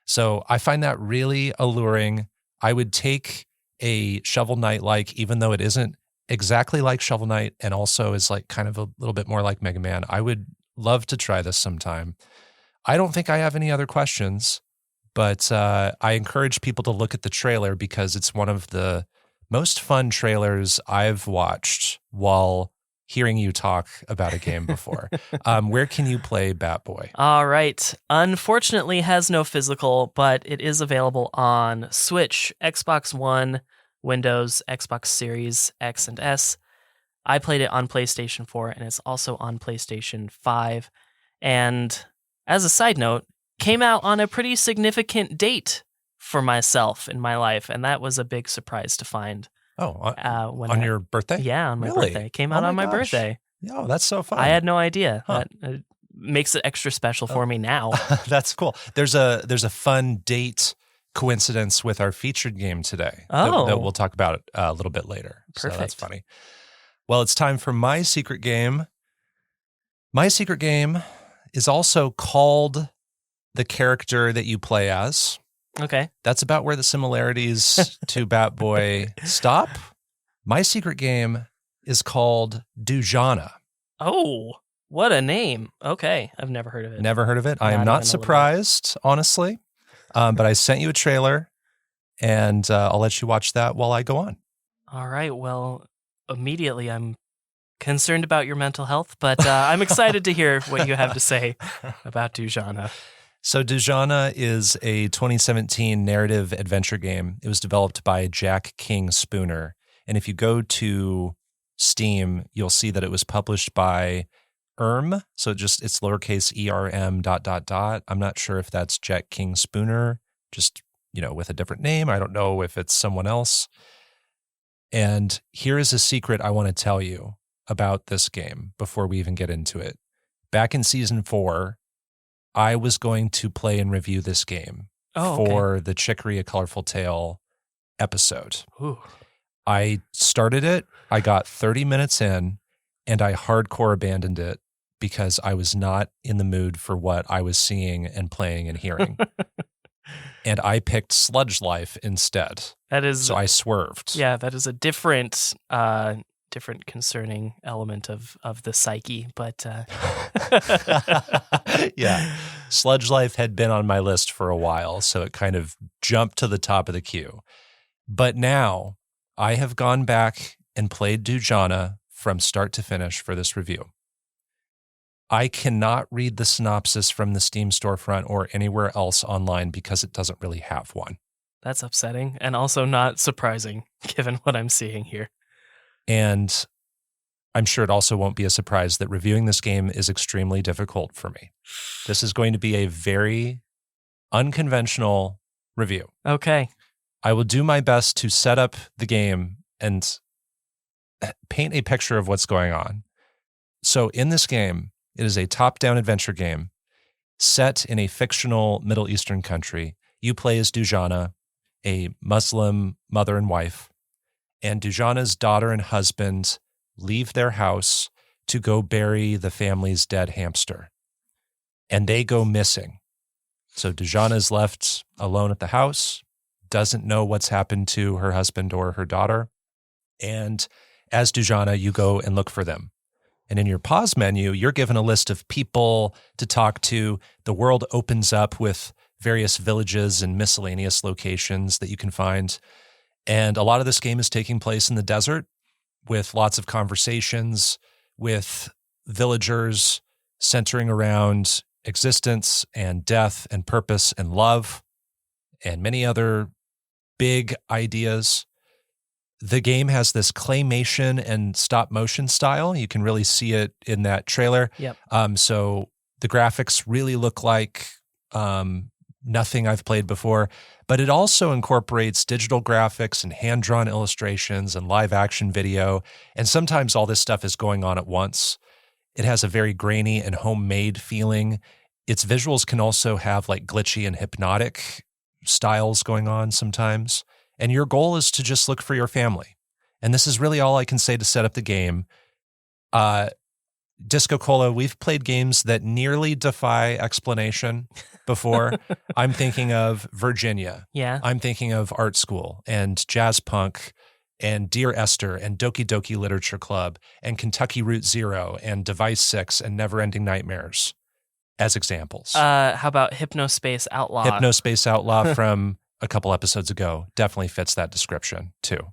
Speaker 1: So I find that really alluring. I would take a Shovel Knight-like, even though it isn't exactly like Shovel Knight and also is like kind of a little bit more like Mega Man. I would love to try this sometime. I don't think I have any other questions, but I encourage people to look at the trailer because it's one of the most fun trailers I've watched while hearing you talk about a game before. Where can you play Bat Boy?
Speaker 2: All right. Unfortunately, has no physical, but it is available on Switch, Xbox One, Windows, Xbox Series X and S. I played it on PlayStation 4, and it's also on PlayStation 5. And as a side note, came out on a pretty significant date for myself in my life, and that was a big surprise to find.
Speaker 1: Oh, on your birthday?
Speaker 2: Yeah, on my
Speaker 1: Really?
Speaker 2: birthday. It came out on my birthday.
Speaker 1: Oh, that's so fun.
Speaker 2: I had no idea.
Speaker 1: Huh.
Speaker 2: That makes it extra special for me now.
Speaker 1: That's cool. There's a fun date coincidence with our featured game today that we'll talk about a little bit later.
Speaker 2: Perfect.
Speaker 1: So that's funny. Well, it's time for my secret game. My secret game is also called the character that you play as.
Speaker 2: Okay.
Speaker 1: That's about where the similarities to Bat Boy stop. My secret game is called Dujanah.
Speaker 2: Oh, what a name. Okay. I've never heard of it.
Speaker 1: Never heard of it. I am
Speaker 2: Not even a
Speaker 1: not
Speaker 2: little
Speaker 1: surprised, honestly. But I sent you a trailer, and I'll let you watch that while I go on.
Speaker 2: All right. Well, immediately I'm concerned about your mental health, but I'm excited to hear what you have to say about Dujanah.
Speaker 1: So Dujanah is a 2017 narrative adventure game. It was developed by Jack King Spooner. And if you go to Steam, you'll see that it was published by So it's lowercase ERM ... I'm not sure if that's Jack King Spooner, just, you know, with a different name. I don't know if it's someone else. And here is a secret I want to tell you about this game before we even get into it. Back in season 4, I was going to play and review this game for the Chicory: A Colorful Tale episode.
Speaker 2: Ooh.
Speaker 1: I started it, I got 30 minutes in, and I hardcore abandoned it because I was not in the mood for what I was seeing and playing and hearing. And I picked Sludge Life instead. So I swerved.
Speaker 2: Yeah, that is a different concerning element of the psyche, but
Speaker 1: yeah. Sludge Life had been on my list for a while, so it kind of jumped to the top of the queue. But now I have gone back and played Dujanah from start to finish for this review. I cannot read the synopsis from the Steam storefront or anywhere else online because it doesn't really have one.
Speaker 2: That's upsetting and also not surprising given what I'm seeing here.
Speaker 1: And I'm sure it also won't be a surprise that reviewing this game is extremely difficult for me. This is going to be a very unconventional review.
Speaker 2: Okay.
Speaker 1: I will do my best to set up the game and paint a picture of what's going on. So in this game, it is a top-down adventure game set in a fictional Middle Eastern country. You play as Dujanah, a Muslim mother and wife, and Dujanah's daughter and husband leave their house to go bury the family's dead hamster. And they go missing. So Dujanah is left alone at the house, doesn't know what's happened to her husband or her daughter. And as Dujanah, you go and look for them. And in your pause menu, you're given a list of people to talk to. The world opens up with various villages and miscellaneous locations that you can find. And a lot of this game is taking place in the desert with lots of conversations with villagers centering around existence and death and purpose and love and many other big ideas. The game has this claymation and stop motion style. You can really see it in that trailer.
Speaker 2: Yep.
Speaker 1: So the graphics really look like nothing I've played before, but it also incorporates digital graphics and hand-drawn illustrations and live-action video, and sometimes all this stuff is going on at once. It has a very grainy and homemade feeling. Its visuals can also have like glitchy and hypnotic styles going on sometimes, and your goal is to just look for your family. And this is really all I can say to set up the game. DiscoCola, we've played games that nearly defy explanation before. I'm thinking of Virginia.
Speaker 2: Yeah.
Speaker 1: I'm thinking of Art School and Jazz Punk and Dear Esther and Doki Doki Literature Club and Kentucky Route Zero and Device 6 and Neverending Nightmares as examples.
Speaker 2: How about Hypnospace Outlaw?
Speaker 1: Hypnospace Outlaw from a couple episodes ago definitely fits that description too.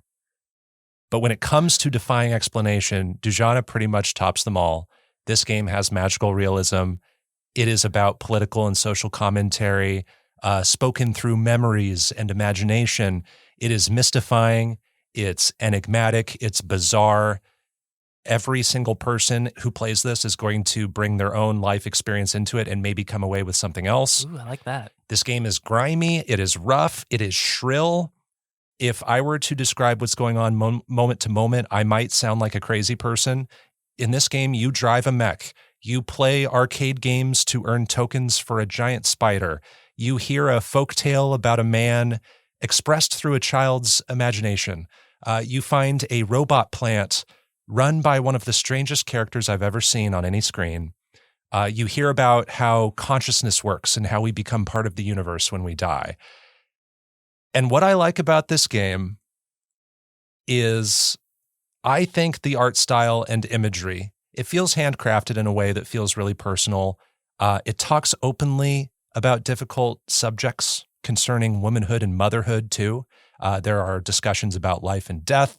Speaker 1: But when it comes to defying explanation, Dujanah pretty much tops them all. This game has magical realism. It is about political and social commentary, spoken through memories and imagination. It is mystifying. It's enigmatic. It's bizarre. Every single person who plays this is going to bring their own life experience into it and maybe come away with something else.
Speaker 2: Ooh, I like that.
Speaker 1: This game is grimy. It is rough. It is shrill. If I were to describe what's going on moment to moment, I might sound like a crazy person. In this game, you drive a mech. You play arcade games to earn tokens for a giant spider. You hear a folktale about a man expressed through a child's imagination. You find a robot plant run by one of the strangest characters I've ever seen on any screen. You hear about how consciousness works and how we become part of the universe when we die. And what I like about this game is I think the art style and imagery, it feels handcrafted in a way that feels really personal. It talks openly about difficult subjects concerning womanhood and motherhood too. There are discussions about life and death,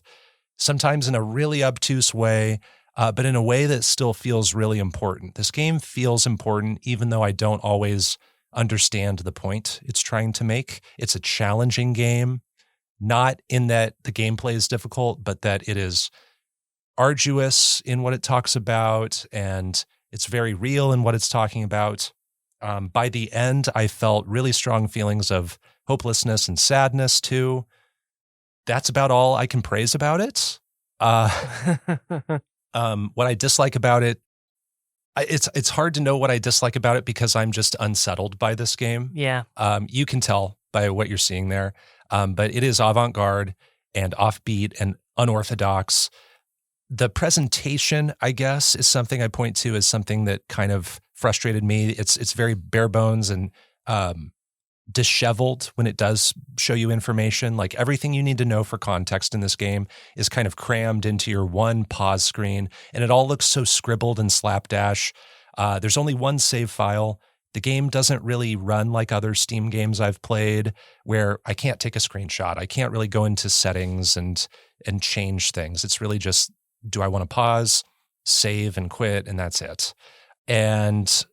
Speaker 1: sometimes in a really obtuse way, but in a way that still feels really important. This game feels important, even though I don't always understand the point it's trying to make. It's a challenging game, not in that the gameplay is difficult, but that it is arduous in what it talks about, and it's very real in what it's talking about. By the end, I felt really strong feelings of hopelessness and sadness too. That's about all I can praise about it. What I dislike about it, it's hard to know what I dislike about it because I'm just unsettled by this game.
Speaker 2: Yeah.
Speaker 1: You can tell by what you're seeing there. But it is avant-garde and offbeat and unorthodox. The presentation, I guess, is something I point to as something that kind of frustrated me. It's very bare bones and disheveled when it does show you information. Like everything you need to know for context in this game is kind of crammed into your one pause screen, and it all looks so scribbled and slapdash. There's only one save file. The game doesn't really run like other Steam games I've played where I can't take a screenshot. I can't really go into settings and change things. It's really just, do I want to pause, save, and quit, and that's it. And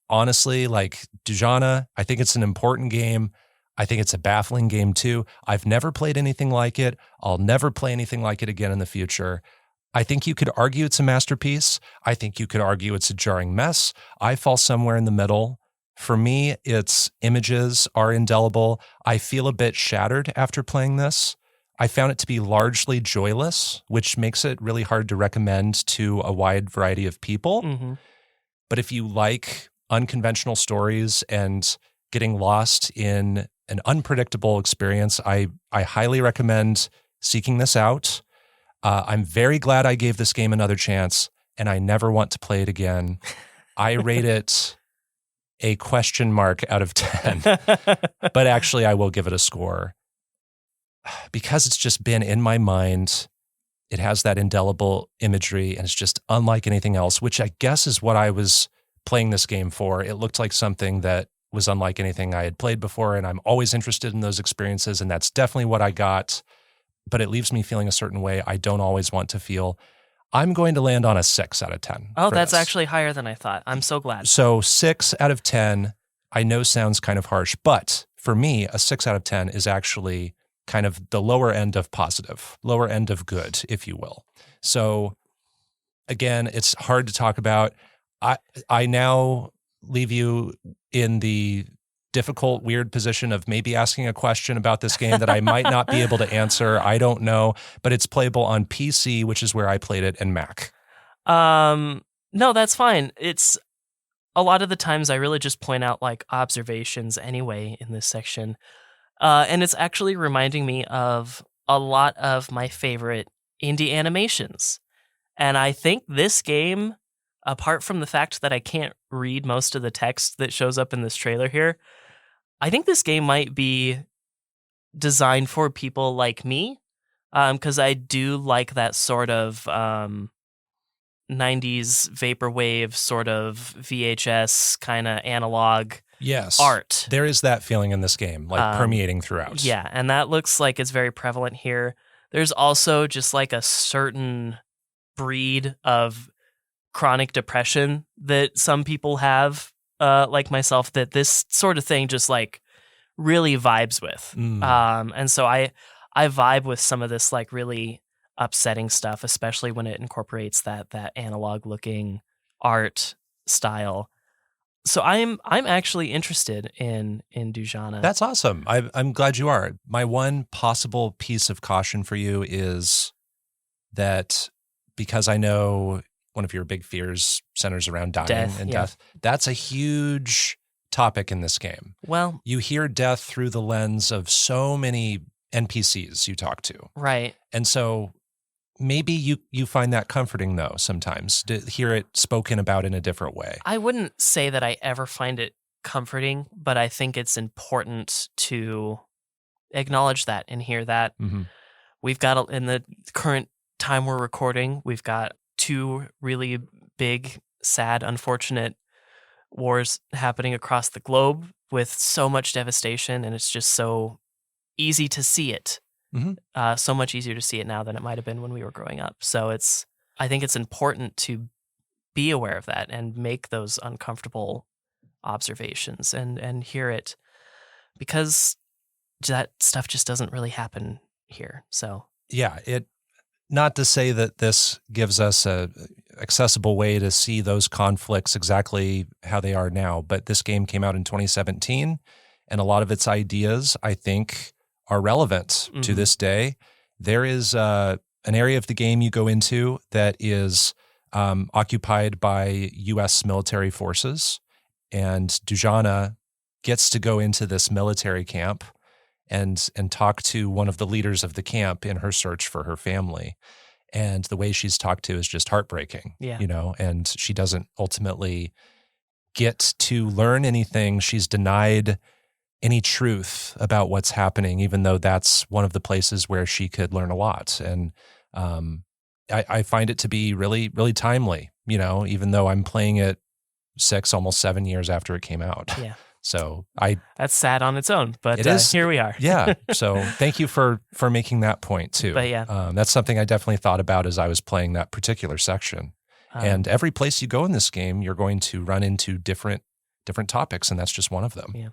Speaker 1: honestly, like Dujanah, I think it's an important game. I think it's a baffling game too. I've never played anything like it. I'll never play anything like it again in the future. I think you could argue it's a masterpiece. I think you could argue it's a jarring mess. I fall somewhere in the middle. For me, its images are indelible. I feel a bit shattered after playing this. I found it to be largely joyless, which makes it really hard to recommend to a wide variety of people.
Speaker 2: Mm-hmm.
Speaker 1: But if you like unconventional stories and getting lost in an unpredictable experience, I highly recommend seeking this out. I'm very glad I gave this game another chance, and I never want to play it again. I rate it a question mark out of 10, but actually I will give it a score because it's just been in my mind. It has that indelible imagery, and it's just unlike anything else, which I guess is what I was playing this game for. It looked like something that was unlike anything I had played before, and I'm always interested in those experiences, and that's definitely what I got. But it leaves me feeling a certain way I don't always want to feel. I'm going to land on a 6 out of 10.
Speaker 2: Oh,
Speaker 1: for
Speaker 2: that's
Speaker 1: this.
Speaker 2: actually higher than I thought. I'm so glad.
Speaker 1: So 6 out of 10, I know sounds kind of harsh, but for me, a 6 out of 10 is actually kind of the lower end of positive, lower end of good, if you will. So again, it's hard to talk about. I now leave you in the difficult, weird position of maybe asking a question about this game that I might not be able to answer. I don't know, but it's playable on PC, which is where I played it, and Mac.
Speaker 2: No, that's fine. It's a lot of the times I really just point out like observations anyway in this section. And it's actually reminding me of a lot of my favorite indie animations. And I think this game, apart from the fact that I can't read most of the text that shows up in this trailer here, I think this game might be designed for people like me, because I do like that sort of 90s vaporwave sort of VHS kind of analog
Speaker 1: Yes.
Speaker 2: art.
Speaker 1: There is that feeling in this game, like permeating throughout.
Speaker 2: Yeah, and that looks like it's very prevalent here. There's also just like a certain breed of chronic depression that some people have, like myself, that this sort of thing just like really vibes with. And so I vibe with some of this like really upsetting stuff, especially when it incorporates that analog looking art style. So I'm actually interested in Dujanah.
Speaker 1: That's awesome. I'm glad you are. My one possible piece of caution for you is that because I know one of your big fears centers around dying and death, that's a huge topic in this game.
Speaker 2: Well,
Speaker 1: you hear death through the lens of so many NPCs you talk to.
Speaker 2: Right.
Speaker 1: And so maybe you find that comforting, though, sometimes, to hear it spoken about in a different way.
Speaker 2: I wouldn't say that I ever find it comforting, but I think it's important to acknowledge that and hear that.
Speaker 1: Mm-hmm.
Speaker 2: We've got, in the current time we're recording, we've got 2 really big, sad, unfortunate wars happening across the globe with so much devastation, and it's just so easy to see it.
Speaker 1: Mm-hmm.
Speaker 2: So much easier to see it now than it might have been when we were growing up. So I think it's important to be aware of that and make those uncomfortable observations and hear it, because that stuff just doesn't really happen here. So
Speaker 1: yeah, not to say that this gives us a accessible way to see those conflicts exactly how they are now, but this game came out in 2017, and a lot of its ideas, I think, are relevant to this day. There is an area of the game you go into that is occupied by U.S. military forces, and Dujanah gets to go into this military camp and talk to one of the leaders of the camp in her search for her family. And the way she's talked to is just heartbreaking, and she doesn't ultimately get to learn anything. She's denied any truth about what's happening, even though that's one of the places where she could learn a lot. And I find it to be really, really timely, even though I'm playing it 6, almost 7 years after it came out.
Speaker 2: Yeah.
Speaker 1: So
Speaker 2: that's sad on its own, but
Speaker 1: it is.
Speaker 2: Here we are.
Speaker 1: Yeah. So thank you for making that point too.
Speaker 2: But yeah,
Speaker 1: that's something I definitely thought about as I was playing that particular section. And every place you go in this game, you're going to run into different topics, and that's just one of them.
Speaker 2: Yeah.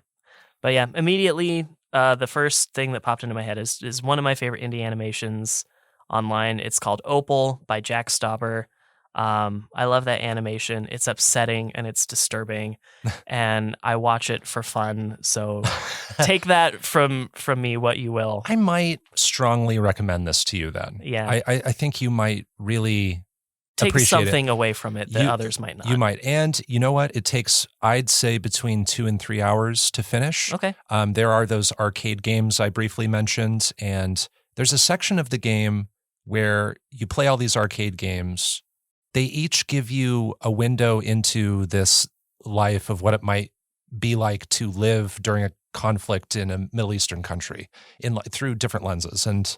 Speaker 2: But yeah, immediately the first thing that popped into my head is one of my favorite indie animations online. It's called Opal by Jack Stauber. I love that animation. It's upsetting and it's disturbing, and I watch it for fun. So take that from me what you will.
Speaker 1: I might strongly recommend this to you then.
Speaker 2: Yeah.
Speaker 1: I think you might really
Speaker 2: take
Speaker 1: appreciate
Speaker 2: something
Speaker 1: it.
Speaker 2: away from it that others might not.
Speaker 1: You might. And you know what? It takes, I'd say, between 2 and 3 hours to finish.
Speaker 2: Okay.
Speaker 1: There are those arcade games I briefly mentioned, and there's a section of the game where you play all these arcade games. They each give you a window into this life of what it might be like to live during a conflict in a Middle Eastern country through different lenses. And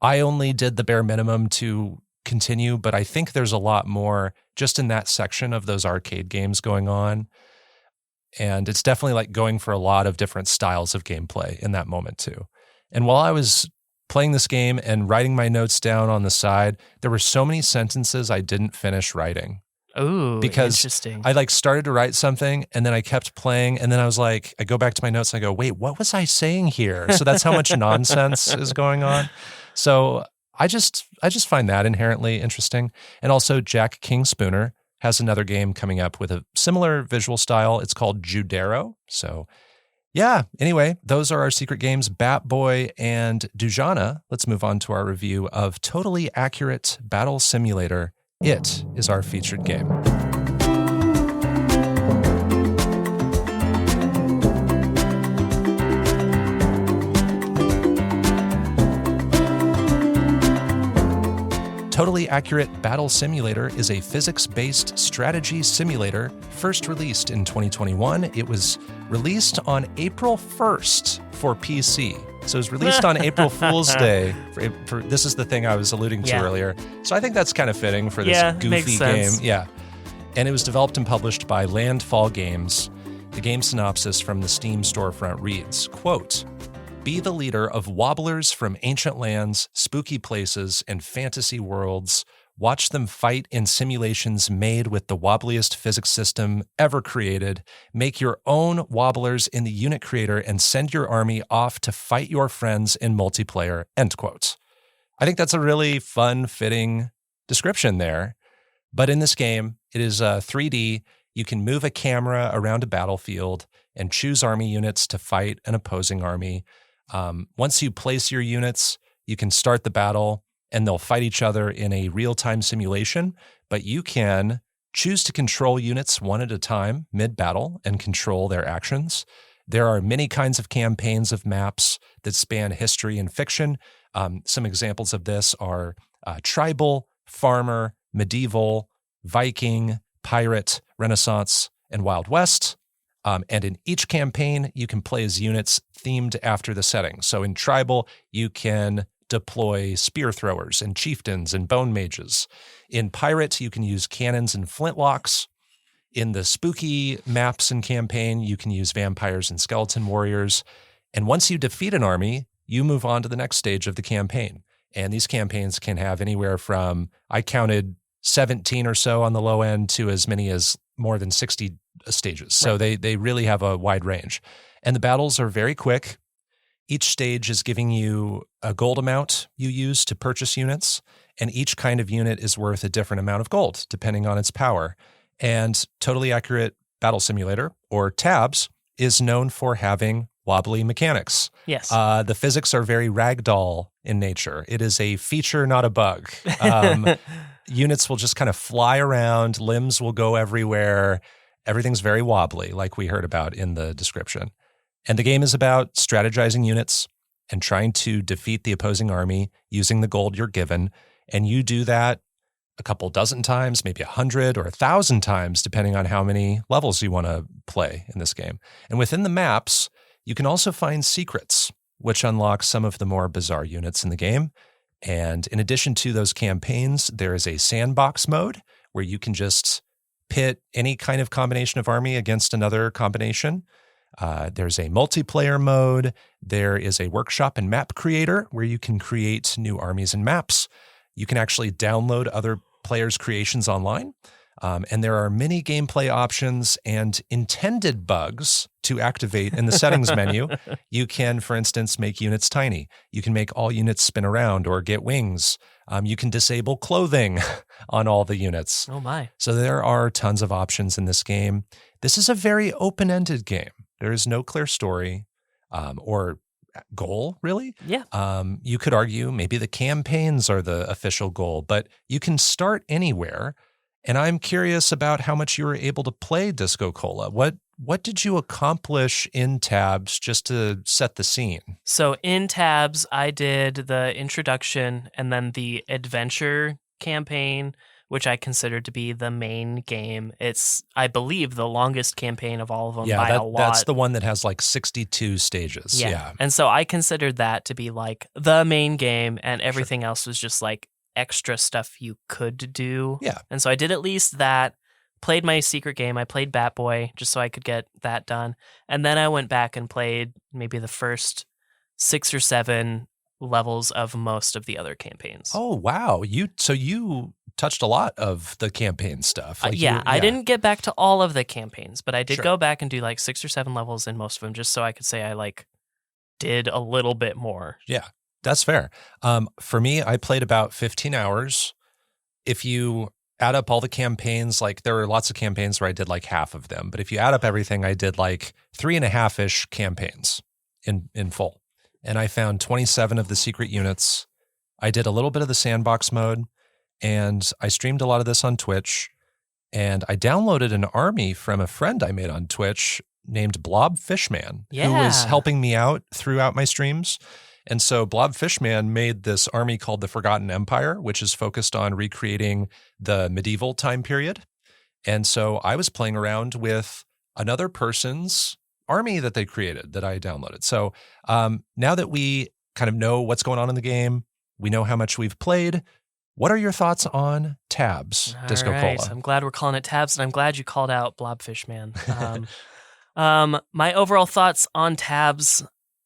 Speaker 1: I only did the bare minimum to continue, but I think there's a lot more just in that section of those arcade games going on. And it's definitely like going for a lot of different styles of gameplay in that moment too. And while I was playing this game and writing my notes down on the side, there were so many sentences I didn't finish writing.
Speaker 2: Ooh,
Speaker 1: because
Speaker 2: interesting.
Speaker 1: I started to write something and then I kept playing, and then I was like, I go back to my notes and I go, wait, what was I saying here? So that's how much nonsense is going on. So I just find that inherently interesting. And also Jack King Spooner has another game coming up with a similar visual style. It's called Judero. So Yeah. Anyway, those are our secret games, Bat Boy and Dujanah. Let's move on to our review of Totally Accurate Battle Simulator. It is our featured game. Totally Accurate Battle Simulator is a physics-based strategy simulator first released in 2021. It was released on April 1st for PC. So it was released on April Fool's Day. This is the thing I was alluding to earlier. So I think that's kind of fitting for this goofy game. Yeah. And it was developed and published by Landfall Games. The game synopsis from the Steam storefront reads, quote, "Be the leader of wobblers from ancient lands, spooky places, and fantasy worlds. Watch them fight in simulations made with the wobbliest physics system ever created. Make your own wobblers in the unit creator and send your army off to fight your friends in multiplayer." End quote. I think that's a really fun, fitting description there. But in this game, it is 3D. You can move a camera around a battlefield and choose army units to fight an opposing army. Once you place your units, you can start the battle and they'll fight each other in a real-time simulation, but you can choose to control units one at a time mid-battle and control their actions. There are many kinds of campaigns of maps that span history and fiction. Some examples of this are tribal, farmer, medieval, Viking, pirate, Renaissance, and Wild West. And in each campaign, you can play as units themed after the setting. So in Tribal, you can deploy spear throwers and chieftains and bone mages. In Pirate, you can use cannons and flintlocks. In the spooky maps and campaign, you can use vampires and skeleton warriors. And once you defeat an army, you move on to the next stage of the campaign. And these campaigns can have anywhere from, I counted 17 or so on the low end to as many as more than 60 stages. So they really have a wide range. And the battles are very quick. Each stage is giving you a gold amount you use to purchase units, and each kind of unit is worth a different amount of gold, depending on its power. And Totally Accurate Battle Simulator, or TABS, is known for having wobbly mechanics.
Speaker 2: Yes.
Speaker 1: The physics are very ragdoll in nature. It is a feature, not a bug. Units will just kind of fly around, limbs will go everywhere. Everything's very wobbly, like we heard about in the description. And the game is about strategizing units and trying to defeat the opposing army using the gold you're given. And you do that a couple dozen times, maybe 100 or 1,000 times, depending on how many levels you want to play in this game. And within the maps, you can also find secrets, which unlock some of the more bizarre units in the game. And in addition to those campaigns, there is a sandbox mode where you can just pit any kind of combination of army against another combination. There's a multiplayer mode. There is a workshop and map creator where you can create new armies and maps. You can actually download other players' creations online. And there are many gameplay options and intended bugs to activate in the settings menu. You can, for instance, make units tiny. You can make all units spin around or get wings. You can disable clothing on all the units.
Speaker 2: Oh my.
Speaker 1: So there are tons of options in this game. This is a very open-ended game. There is no clear story or goal, really.
Speaker 2: Yeah.
Speaker 1: You could argue maybe the campaigns are the official goal, but you can start anywhere. And I'm curious about how much you were able to play DiscoCola. What did you accomplish in Tabs just to set the scene?
Speaker 2: So in Tabs, I did the introduction and then the adventure campaign, which I considered to be the main game. It's, I believe, the longest campaign of all of them by a lot.
Speaker 1: That's the one that has like 62 stages. Yeah.
Speaker 2: And so I considered that to be like the main game, and everything else was just like extra stuff you could do.
Speaker 1: Yeah.
Speaker 2: And so I did at least that, played my secret game. I played Bat Boy just so I could get that done. And then I went back and played maybe the first 6 or 7 levels of most of the other campaigns.
Speaker 1: Oh, wow. You touched a lot of the campaign stuff. Like
Speaker 2: I didn't get back to all of the campaigns, but I did go back and do like 6 or 7 levels in most of them just so I could say I like did a little bit more.
Speaker 1: Yeah. That's fair. For me, I played about 15 hours. If you add up all the campaigns, like there were lots of campaigns where I did like half of them. But if you add up everything, I did like 3.5-ish campaigns in full. And I found 27 of the secret units. I did a little bit of the sandbox mode, and I streamed a lot of this on Twitch. And I downloaded an army from a friend I made on Twitch named Blob Fishman, who was helping me out throughout my streams. And so Blob Fishman made this army called the Forgotten Empire, which is focused on recreating the medieval time period. And so I was playing around with another person's army that they created that I downloaded. So now that we kind of know what's going on in the game, we know how much we've played. What are your thoughts on tabs, DiscoCola?
Speaker 2: Right. I'm glad we're calling it tabs, and I'm glad you called out Blobfish Man. My overall thoughts on tabs,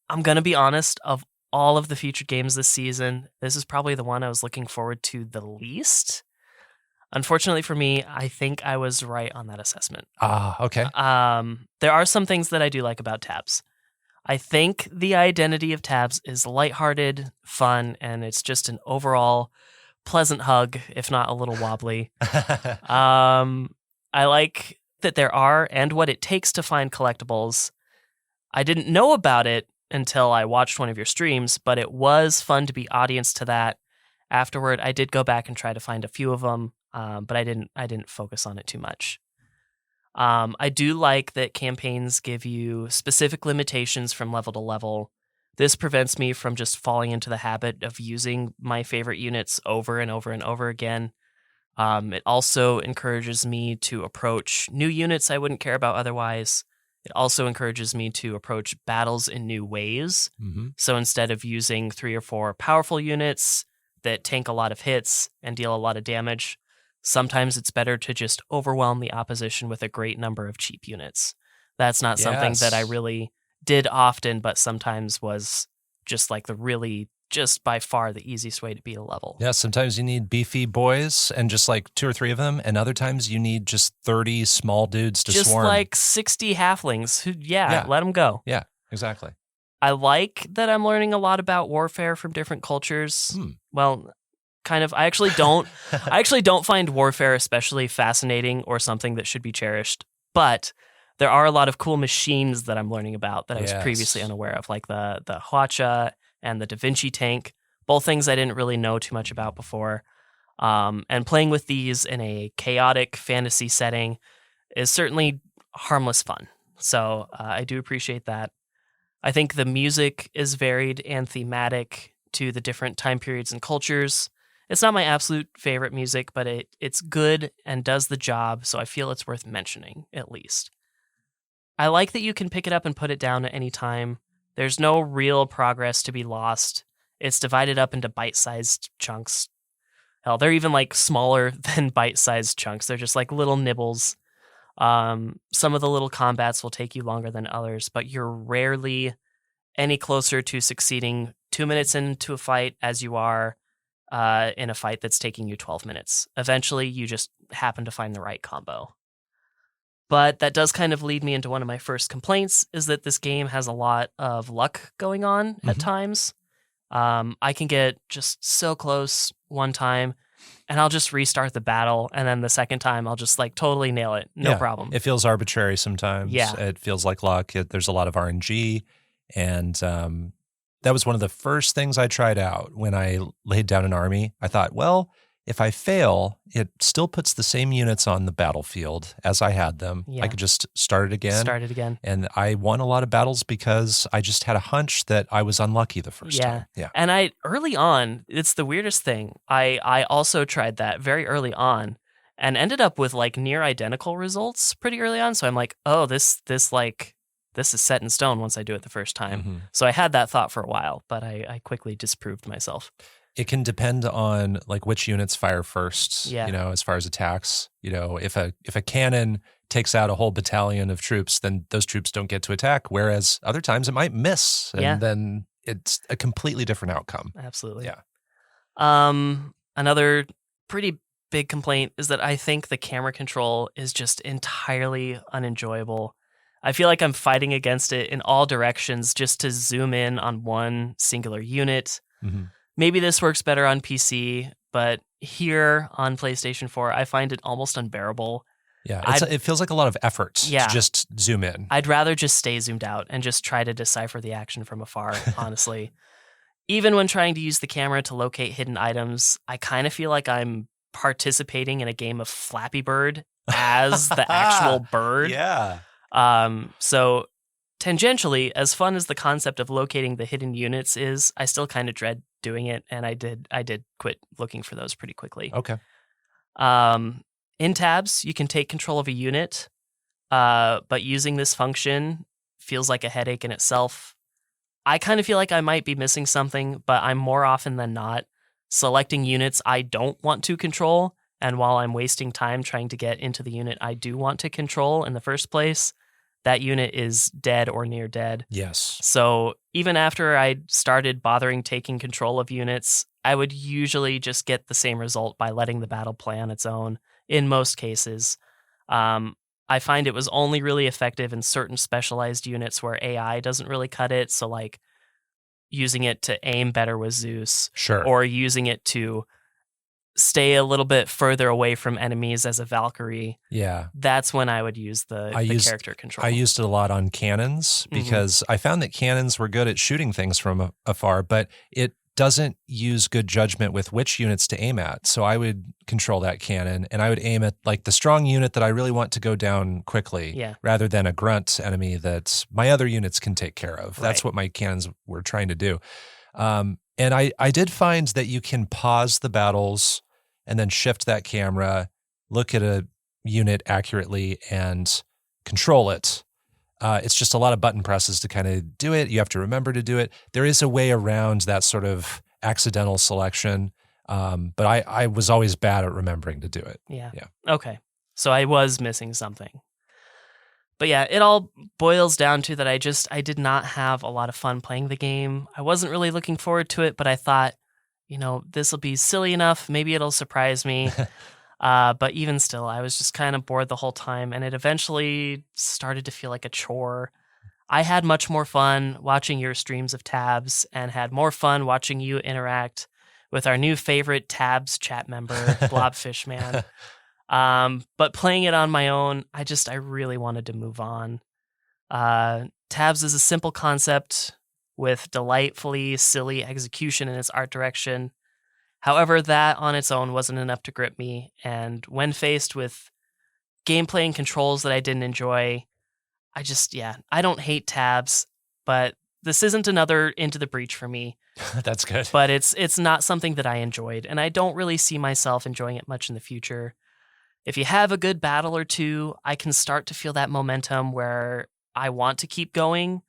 Speaker 2: I'm going to be honest, of all of the featured games this season, this is probably the one I was looking forward to the least. Unfortunately for me, I think I was right on that assessment.
Speaker 1: Okay.
Speaker 2: There are some things that I do like about tabs. I think the identity of tabs is lighthearted, fun, and it's just an overall pleasant hug, if not a little wobbly. I like that there are and what it takes to find collectibles. I didn't know about it until I watched one of your streams, but it was fun to be audience to that. Afterward, I did go back and try to find a few of them, but I didn't focus on it too much. I do like that campaigns give you specific limitations from level to level. This prevents me from just falling into the habit of using my favorite units over and over and over again. It also encourages me to approach new units I wouldn't care about otherwise. It also encourages me to approach battles in new ways.
Speaker 1: Mm-hmm.
Speaker 2: So instead of using 3 or 4 powerful units that tank a lot of hits and deal a lot of damage, sometimes it's better to just overwhelm the opposition with a great number of cheap units. That's not something that I really did often, but sometimes was just like just by far the easiest way to beat a level.
Speaker 1: Yeah, sometimes you need beefy boys and just like 2 or 3 of them, and other times you need just 30 small dudes to
Speaker 2: just
Speaker 1: swarm.
Speaker 2: Just like 60 halflings who, let them go.
Speaker 1: Yeah, exactly.
Speaker 2: I like that I'm learning a lot about warfare from different cultures. Well, kind of. I actually don't find warfare especially fascinating or something that should be cherished, but there are a lot of cool machines that I'm learning about that I was previously unaware of, like the Hwacha and the Da Vinci tank, both things I didn't really know too much about before. And playing with these in a chaotic fantasy setting is certainly harmless fun. So I do appreciate that. I think the music is varied and thematic to the different time periods and cultures. It's not my absolute favorite music, but it's good and does the job, so I feel it's worth mentioning, at least. I like that you can pick it up and put it down at any time. There's no real progress to be lost. It's divided up into bite-sized chunks. Hell, they're even like smaller than bite-sized chunks. They're just like little nibbles. Some of the little combats will take you longer than others, but you're rarely any closer to succeeding 2 minutes into a fight as you are in a fight that's taking you 12 minutes. Eventually, you just happen to find the right combo. But that does kind of lead me into one of my first complaints, is that this game has a lot of luck going on at times. I can get just so close one time, and I'll just restart the battle, and then the second time I'll just like totally nail it. No problem.
Speaker 1: It feels arbitrary sometimes.
Speaker 2: Yeah.
Speaker 1: It feels like luck. There's a lot of RNG, and that was one of the first things I tried out when I laid down an army. I thought, well, if I fail, it still puts the same units on the battlefield as I had them.
Speaker 2: Yeah.
Speaker 1: I could just start it again. And I won a lot of battles because I just had a hunch that I was unlucky the first time. Yeah.
Speaker 2: And early on, it's the weirdest thing. I also tried that very early on and ended up with like near identical results pretty early on. So I'm like, oh, this is set in stone once I do it the first time.
Speaker 1: Mm-hmm.
Speaker 2: So I had that thought for a while, but I quickly disproved myself.
Speaker 1: It can depend on like which units fire first, as far as attacks. If a cannon takes out a whole battalion of troops, then those troops don't get to attack. Whereas other times it might miss, and then it's a completely different outcome.
Speaker 2: Absolutely.
Speaker 1: Yeah.
Speaker 2: Another pretty big complaint is that I think the camera control is just entirely unenjoyable. I feel like I'm fighting against it in all directions just to zoom in on one singular unit.
Speaker 1: Mm-hmm.
Speaker 2: Maybe this works better on PC, but here on PlayStation 4, I find it almost unbearable.
Speaker 1: Yeah, it feels like a lot of effort to just zoom in.
Speaker 2: I'd rather just stay zoomed out and just try to decipher the action from afar, honestly. Even when trying to use the camera to locate hidden items, I kind of feel like I'm participating in a game of Flappy Bird as the actual bird.
Speaker 1: Yeah.
Speaker 2: So tangentially, as fun as the concept of locating the hidden units is, I still kind of dread doing it, and I did quit looking for those pretty quickly.
Speaker 1: Okay.
Speaker 2: In tabs, you can take control of a unit, but using this function feels like a headache in itself. I kind of feel like I might be missing something, but I'm more often than not selecting units I don't want to control, and while I'm wasting time trying to get into the unit I do want to control in the first place, that unit is dead or near dead.
Speaker 1: Yes.
Speaker 2: So even after I started bothering taking control of units, I would usually just get the same result by letting the battle play on its own. In most cases, I find it was only really effective in certain specialized units where AI doesn't really cut it. So like using it to aim better with Zeus,
Speaker 1: Sure.
Speaker 2: or using it to stay a little bit further away from enemies as a Valkyrie.
Speaker 1: Yeah.
Speaker 2: That's when I would use the character control.
Speaker 1: I used it a lot on cannons because I found that cannons were good at shooting things from afar, but it doesn't use good judgment with which units to aim at. So I would control that cannon and I would aim at like the strong unit that I really want to go down quickly rather than a grunt enemy that my other units can take care of. That's what my cannons were trying to do. And I did find that you can pause the battles and then shift that camera, look at a unit accurately and control it. It's just a lot of button presses to kind of do it. You have to remember to do it. There is a way around that sort of accidental selection, but I was always bad at remembering to do it.
Speaker 2: Yeah. Okay. So I was missing something. But yeah, it all boils down to that I did not have a lot of fun playing the game. I wasn't really looking forward to it, but I thought, this will be silly enough. Maybe it'll surprise me. But even still, I was just kind of bored the whole time, and it eventually started to feel like a chore. I had much more fun watching your streams of Tabs and had more fun watching you interact with our new favorite Tabs chat member, Blobfish Man. But playing it on my own, I really wanted to move on. Tabs is a simple concept with delightfully silly execution in its art direction. However, that on its own wasn't enough to grip me, and when faced with gameplay and controls that I didn't enjoy, I don't hate Tabs, but this isn't another Into the Breach for me.
Speaker 1: That's good.
Speaker 2: But it's not something that I enjoyed, and I don't really see myself enjoying it much in the future. If you have a good battle or two, I can start to feel that momentum where I want to keep going,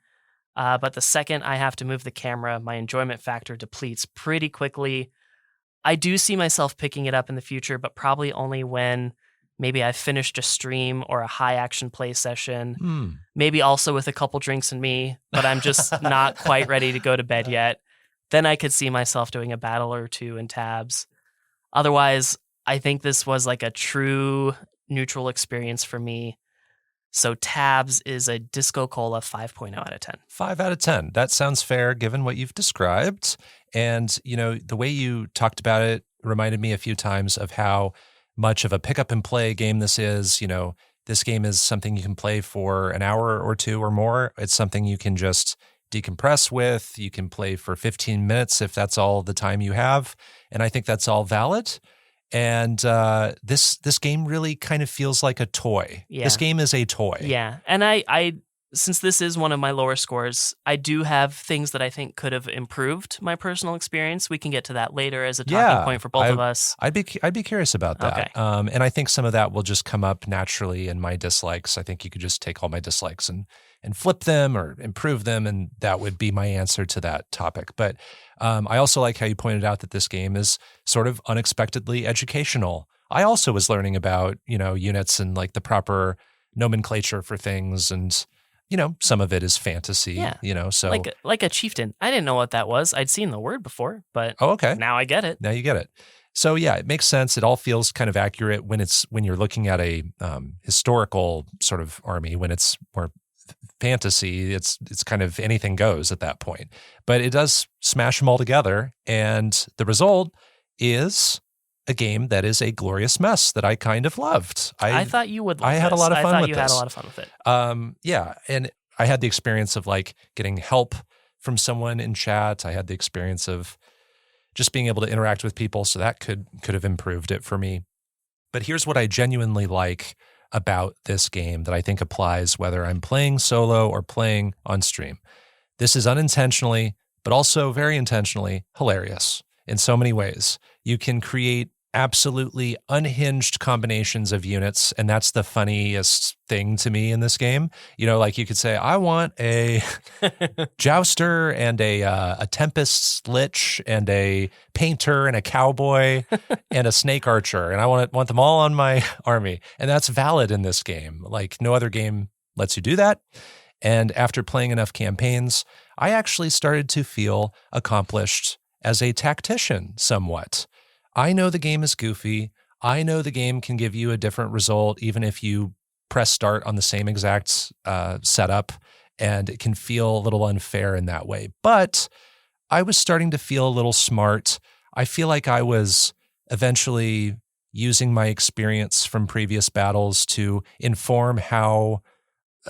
Speaker 2: but the second I have to move the camera, my enjoyment factor depletes pretty quickly. I do see myself picking it up in the future, but probably only when maybe I've finished a stream or a high action play session, maybe also with a couple drinks in me, but I'm just not quite ready to go to bed yet. Then I could see myself doing a battle or two in Tabs. Otherwise, I think this was like a true neutral experience for me. So Tabs is a DiscoCola 5.0 out of 10.
Speaker 1: 5 out of 10. That sounds fair given what you've described. And, the way you talked about it reminded me a few times of how much of a pick up and play game this is. This game is something you can play for an hour or two or more. It's something you can just decompress with. You can play for 15 minutes if that's all the time you have. And I think that's all valid. And this game really kind of feels like a toy.
Speaker 2: Yeah.
Speaker 1: This game is a toy.
Speaker 2: Yeah. And I since this is one of my lower scores, I do have things that I think could have improved my personal experience. We can get to that later as a talking point for both of us.
Speaker 1: I'd be curious about that.
Speaker 2: Okay.
Speaker 1: And I think some of that will just come up naturally in my dislikes. I think you could just take all my dislikes and flip them or improve them, and that would be my answer to that topic. But I also like how you pointed out that this game is sort of unexpectedly educational. I also was learning about, units and like the proper nomenclature for things, and some of it is fantasy, so
Speaker 2: like a chieftain. I didn't know what that was. I'd seen the word before, but
Speaker 1: okay.
Speaker 2: Now I get it.
Speaker 1: Now you get it. So yeah, it makes sense. It all feels kind of accurate when you're looking at a historical sort of army. When it's more fantasy, it's kind of anything goes at that point. But it does smash them all together, and the result is a game that is a glorious mess that I kind of loved.
Speaker 2: I thought you would love
Speaker 1: I had a
Speaker 2: this.
Speaker 1: lot of fun
Speaker 2: I thought
Speaker 1: with
Speaker 2: you had
Speaker 1: this.
Speaker 2: a lot of fun with it.
Speaker 1: Yeah, and I had the experience of like getting help from someone in chat. I had the experience of just being able to interact with people, so that could have improved it for me. But here's what I genuinely like about this game that I think applies whether I'm playing solo or playing on stream. This is unintentionally, but also very intentionally hilarious in so many ways. You can create absolutely unhinged combinations of units, and that's the funniest thing to me in this game. You know, like you could say, I want a jouster and a tempest lich and a painter and a cowboy and a snake archer, and I want them all on my army. And that's valid in this game. Like no other game lets you do that. And after playing enough campaigns, I actually started to feel accomplished as a tactician somewhat. I know the game is goofy. I know the game can give you a different result even if you press start on the same exact setup, and it can feel a little unfair in that way. But I was starting to feel a little smart. I feel like I was eventually using my experience from previous battles to inform how,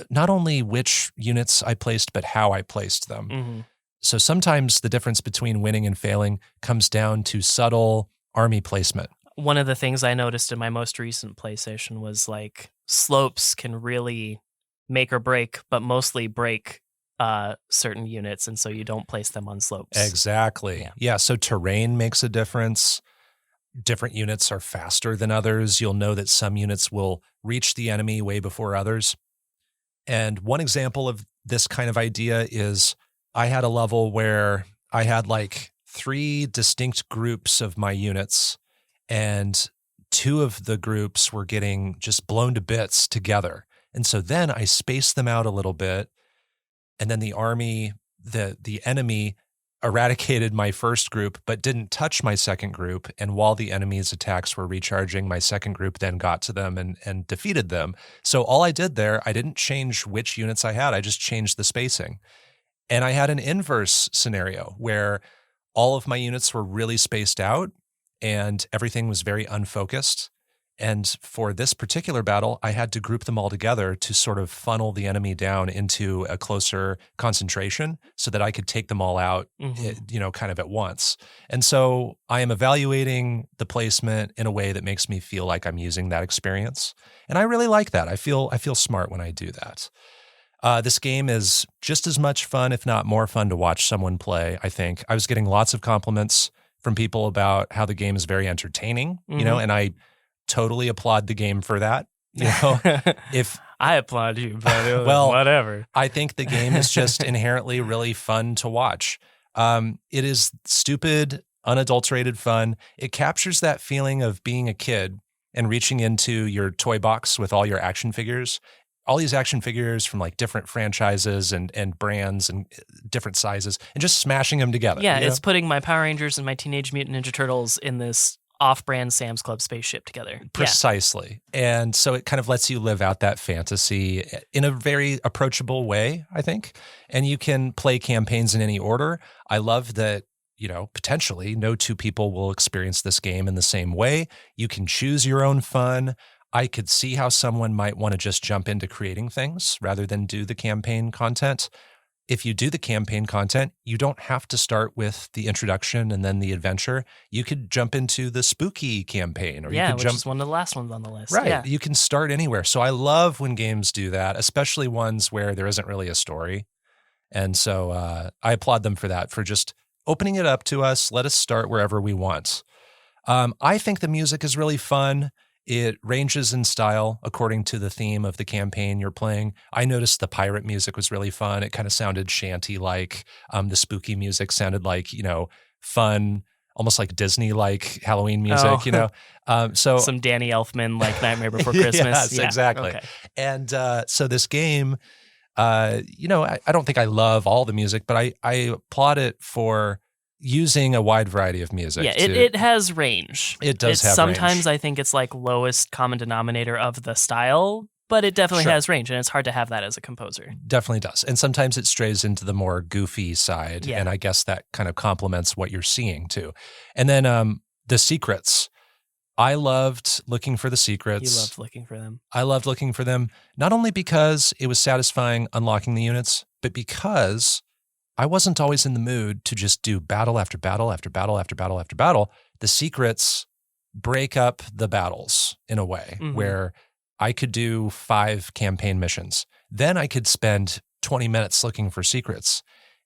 Speaker 1: not only which units I placed, but how I placed them.
Speaker 2: Mm-hmm.
Speaker 1: So sometimes the difference between winning and failing comes down to subtle army placement.
Speaker 2: One of the things I noticed in my most recent PlayStation was like slopes can really make or break, but mostly break certain units, and so you don't place them on slopes.
Speaker 1: Exactly. Yeah, so terrain makes a difference. Different units are faster than others. You'll know that some units will reach the enemy way before others. And one example of this kind of idea is I had a level where I had like 3 distinct groups of my units, and 2 of the groups were getting just blown to bits together. And so then I spaced them out a little bit, and then the enemy eradicated my first group, but didn't touch my second group. And while the enemy's attacks were recharging, my second group then got to them and defeated them. So all I did there, I didn't change which units I had. I just changed the spacing. And I had an inverse scenario where all of my units were really spaced out and everything was very unfocused. And for this particular battle, I had to group them all together to sort of funnel the enemy down into a closer concentration so that I could take them all out, kind of at once. And so I am evaluating the placement in a way that makes me feel like I'm using that experience. And I really like that. I feel smart when I do that. This game is just as much fun, if not more fun, to watch someone play, I think. I was getting lots of compliments from people about how the game is very entertaining, and I totally applaud the game for that. If
Speaker 2: I applaud you, but
Speaker 1: well,
Speaker 2: whatever.
Speaker 1: I think the game is just inherently really fun to watch. It is stupid, unadulterated fun. It captures that feeling of being a kid and reaching into your toy box with all your action figures. All these action figures from like different franchises and brands and different sizes, and just smashing them together.
Speaker 2: Yeah, it's putting my Power Rangers and my Teenage Mutant Ninja Turtles in this off-brand Sam's Club spaceship together.
Speaker 1: Precisely. Yeah. And so it kind of lets you live out that fantasy in a very approachable way, I think. And you can play campaigns in any order. I love that, potentially no 2 people will experience this game in the same way. You can choose your own fun. I could see how someone might want to just jump into creating things rather than do the campaign content. If you do the campaign content, you don't have to start with the introduction and then the adventure. You could jump into the spooky campaign, or you could
Speaker 2: which is one of the last ones on the list.
Speaker 1: Right.
Speaker 2: Yeah.
Speaker 1: You can start anywhere. So I love when games do that, especially ones where there isn't really a story. And so I applaud them for that, for just opening it up to us. Let us start wherever we want. I think the music is really fun. It ranges in style according to the theme of the campaign you're playing. I noticed the pirate music was really fun. It kind of sounded shanty-like. The spooky music sounded like, fun, almost like Disney-like Halloween music, So
Speaker 2: some Danny Elfman, like Nightmare Before Christmas.
Speaker 1: Yes, exactly. Okay. And so this game, I don't think I love all the music, but I applaud it for using a wide variety of music.
Speaker 2: Yeah, it has range.
Speaker 1: It does have
Speaker 2: sometimes
Speaker 1: range.
Speaker 2: I think it's like lowest common denominator of the style, but it definitely has range, and it's hard to have that as a composer.
Speaker 1: Definitely does. And sometimes it strays into the more goofy side, and I guess that kind of complements what you're seeing too. And then the secrets I loved looking for the
Speaker 2: You
Speaker 1: secrets.
Speaker 2: loved looking for them.
Speaker 1: I loved looking for them, not only because it was satisfying unlocking the units, but because I wasn't always in the mood to just do battle after battle after battle after battle after battle. The secrets break up the battles in a way where I could do 5 campaign missions. Then I could spend 20 minutes looking for secrets.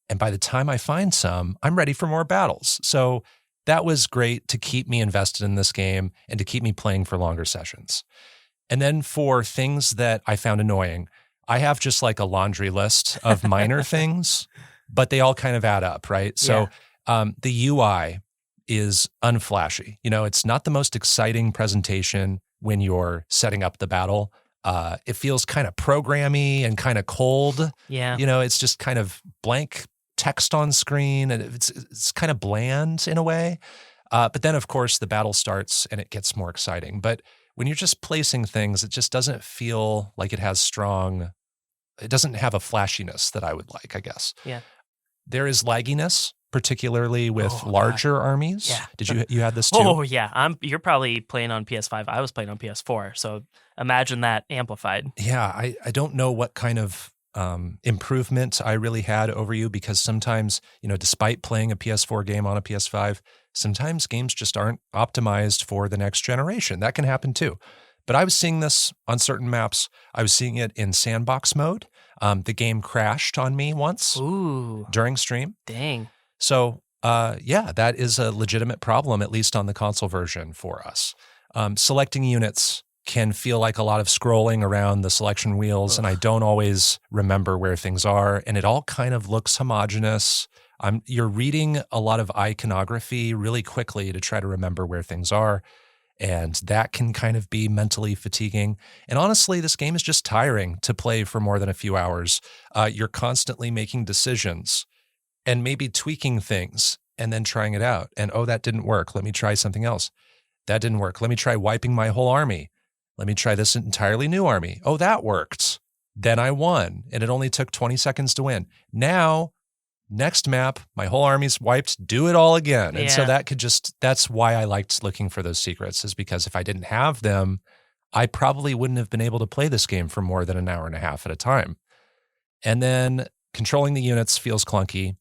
Speaker 1: And by the time I find some, I'm ready for more battles. So that was great to keep me invested in this game and to keep me playing for longer sessions. And then for things that I found annoying, I have just like a laundry list of minor things, but they all kind of add up, right? So the UI is unflashy. It's not the most exciting presentation when you're setting up the battle. It feels kind of programmy and kind of cold.
Speaker 2: Yeah.
Speaker 1: It's just kind of blank text on screen, and it's kind of bland in a way. But then, of course, the battle starts and it gets more exciting. But when you're just placing things, it just doesn't feel like it doesn't have a flashiness that I would like, I guess.
Speaker 2: Yeah.
Speaker 1: There is lagginess, particularly with larger armies.
Speaker 2: Yeah.
Speaker 1: Did you had this too?
Speaker 2: Oh, yeah. You're probably playing on PS5. I was playing on PS4. So imagine that amplified.
Speaker 1: Yeah. I don't know what kind of improvement I really had over you, because sometimes, despite playing a PS4 game on a PS5, sometimes games just aren't optimized for the next generation. That can happen too. But I was seeing this on certain maps. I was seeing it in sandbox mode. The game crashed on me once during stream.
Speaker 2: Dang.
Speaker 1: So, that is a legitimate problem, at least on the console version for us. Selecting units can feel like a lot of scrolling around the selection wheels, and I don't always remember where things are, and it all kind of looks homogeneous. You're reading a lot of iconography really quickly to try to remember where things are, and that can kind of be mentally fatiguing. And honestly, this game is just tiring to play for more than a few hours. You're constantly making decisions and maybe tweaking things and then trying it out. And, that didn't work. Let me try something else. That didn't work. Let me try wiping my whole army. Let me try this entirely new army. Oh, that worked. Then I won, and it only took 20 seconds to win. Now, next map, my whole army's wiped, do it all again. And so that's why I liked looking for those secrets, is because if I didn't have them, I probably wouldn't have been able to play this game for more than an hour and a half at a time. And then controlling the units feels clunky,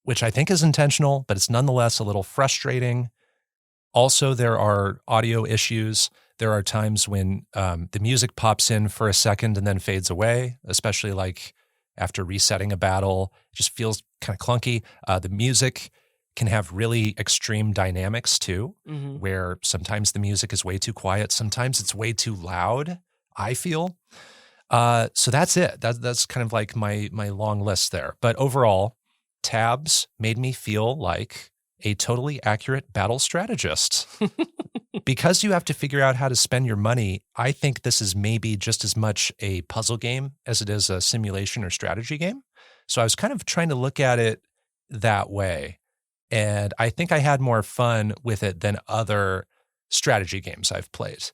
Speaker 1: which I think is intentional, but it's nonetheless a little frustrating. Also, there are audio issues. There are times when the music pops in for a second and then fades away, especially like after resetting a battle. It just feels kind of clunky. The music can have really extreme dynamics too, where sometimes the music is way too quiet. Sometimes it's way too loud, I feel. So that's it. That's kind of like my long list there. But overall, tabs made me feel like a totally accurate battle strategist. Because you have to figure out how to spend your money, I think this is maybe just as much a puzzle game as it is a simulation or strategy game. So I was kind of trying to look at it that way. And I think I had more fun with it than other strategy games I've played.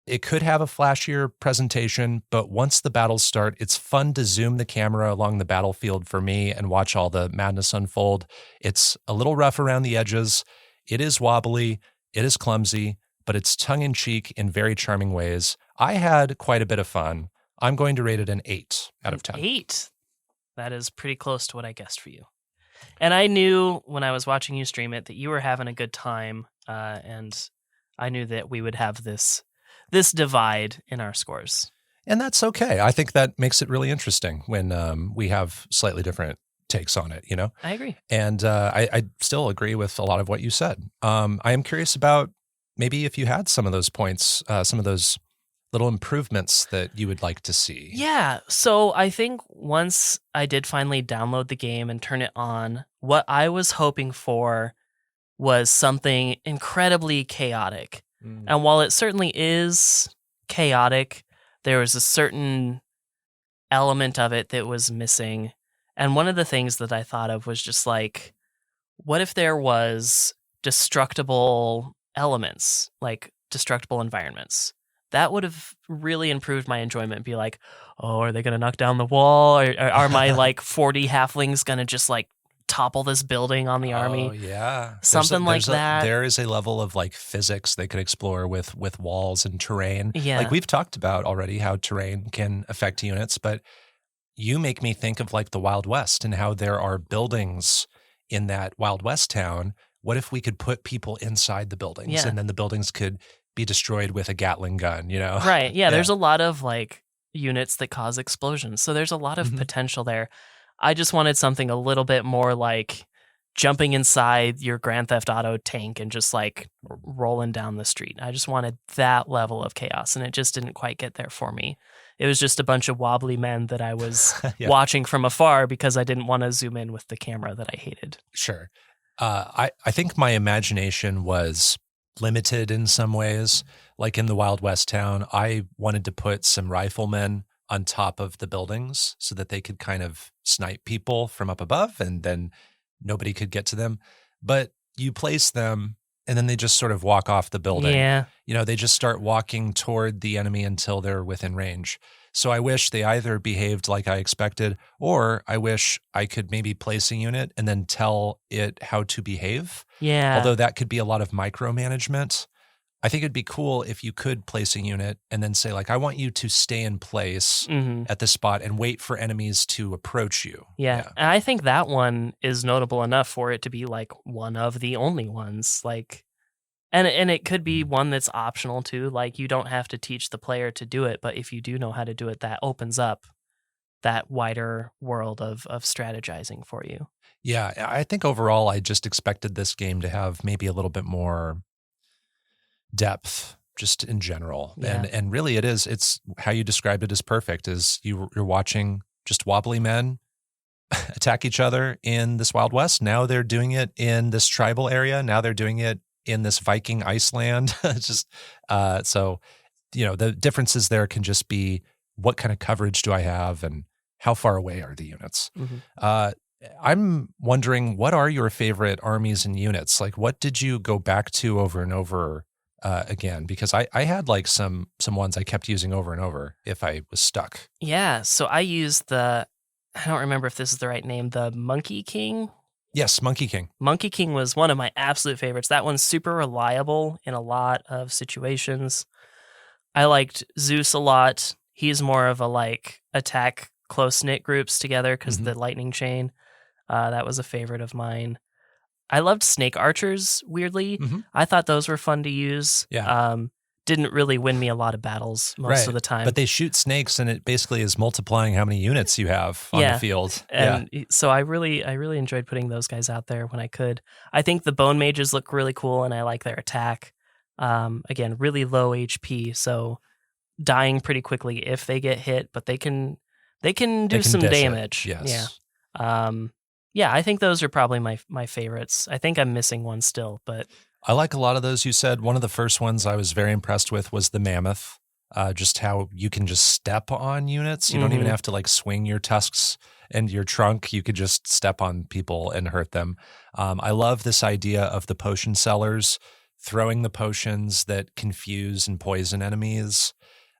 Speaker 1: It could have a flashier presentation, but once the battles start, it's fun to zoom the camera along the battlefield for me and watch all the madness unfold. It's a little rough around the edges. It is wobbly. It is clumsy, but it's tongue-in-cheek in very charming ways. I had quite a bit of fun. I'm going to rate it an 8 out of 10.
Speaker 2: 8? That is pretty close to what I guessed for you. And I knew when I was watching you stream it that you were having a good time, and I knew that we would have this divide in our scores.
Speaker 1: And that's okay. I think that makes it really interesting when we have slightly different takes on it,
Speaker 2: I agree.
Speaker 1: And I still agree with a lot of what you said. I am curious about maybe if you had some of those points, some of those little improvements that you would like to see.
Speaker 2: Yeah. So I think once I did finally download the game and turn it on, what I was hoping for was something incredibly chaotic. And while it certainly is chaotic, there was a certain element of it that was missing. And one of the things that I thought of was just like, what if there was destructible elements, like destructible environments? That would have really improved my enjoyment. Be like, oh, are they going to knock down the wall? Or are my like 40 halflings going to just like topple this building on the army.
Speaker 1: Oh yeah,
Speaker 2: Something like that.
Speaker 1: There is a level of like physics they could explore with walls and terrain.
Speaker 2: Yeah.
Speaker 1: Like we've talked about already how terrain can affect units, but you make me think of like the Wild West and how there are buildings in that Wild West town. What if we could put people inside the buildings
Speaker 2: Yeah.
Speaker 1: and then the buildings could be destroyed with a Gatling gun, you know?
Speaker 2: Right. Yeah, there's a lot of like units that cause explosions. So there's a lot of
Speaker 1: Mhm.
Speaker 2: potential there. I just wanted something a little bit more like jumping inside your Grand Theft Auto tank and just like rolling down the street. I just wanted that level of chaos, and it just didn't quite get there for me. It was just a bunch of wobbly men that I was
Speaker 1: Yeah.
Speaker 2: watching from afar because I didn't want to zoom in with the camera that I hated.
Speaker 1: Sure. I think my imagination was limited in some ways. Like in the Wild West town, I wanted to put some riflemen on top of the buildings so that they could kind of snipe people from up above and then nobody could get to them. But you place them and then they just sort of walk off the building.
Speaker 2: Yeah.
Speaker 1: You know, they just start walking toward the enemy until they're within range. So I wish they either behaved like I expected, or I wish I could maybe place a unit and then tell it how to behave.
Speaker 2: Yeah.
Speaker 1: Although that could be a lot of micromanagement. I think it'd be cool if you could place a unit and then say, like, I want you to stay in place
Speaker 2: Mhm.
Speaker 1: at this spot and wait for enemies to approach you.
Speaker 2: Yeah. And I think that one is notable enough for it to be like one of the only ones. Like, and it could be one that's optional too. Like, you don't have to teach the player to do it, but if you do know how to do it, that opens up that wider world of strategizing for you.
Speaker 1: Yeah, I think overall I just expected this game to have maybe a little bit more depth just in general.
Speaker 2: Yeah.
Speaker 1: And really it's how you described it as perfect, is you're watching just wobbly men attack each other in this Wild West. Now they're doing it in this tribal area. Now they're doing it in this Viking Iceland. It's just so, you know, the differences there can just be what kind of coverage do I have and how far away are the units?
Speaker 2: Mhm.
Speaker 1: I'm wondering, what are your favorite armies and units? Like, what did you go back to over and over again? Because I had like some ones I kept using over and over if I was stuck.
Speaker 2: Yeah. So I used I don't remember if this is the right name, the Monkey King.
Speaker 1: Yes, Monkey King.
Speaker 2: Monkey King was one of my absolute favorites. That one's super reliable in a lot of situations. I liked Zeus a lot. He's more of a like attack close-knit groups together because
Speaker 1: Mhm.
Speaker 2: the lightning chain. That was a favorite of mine. I loved snake archers, weirdly.
Speaker 1: Mhm.
Speaker 2: I thought those were fun to use.
Speaker 1: Yeah.
Speaker 2: Didn't really win me a lot of battles most of the time.
Speaker 1: But they shoot snakes, and it basically is multiplying how many units you have on
Speaker 2: Yeah.
Speaker 1: the field.
Speaker 2: And so I really enjoyed putting those guys out there when I could. I think the bone mages look really cool, and I like their attack. Again, really low HP, so dying pretty quickly if they get hit, but they can do
Speaker 1: They can
Speaker 2: some
Speaker 1: dish it,
Speaker 2: damage.
Speaker 1: yes.
Speaker 2: Yeah. Yeah, I think those are probably my favorites. I think I'm missing one still, but
Speaker 1: I like a lot of those you said. One of the first ones I was very impressed with was the mammoth. Just how you can just step on units. You don't even
Speaker 2: Mhm.
Speaker 1: have to like swing your tusks and your trunk. You could just step on people and hurt them. I love this idea of the potion sellers throwing the potions that confuse and poison enemies.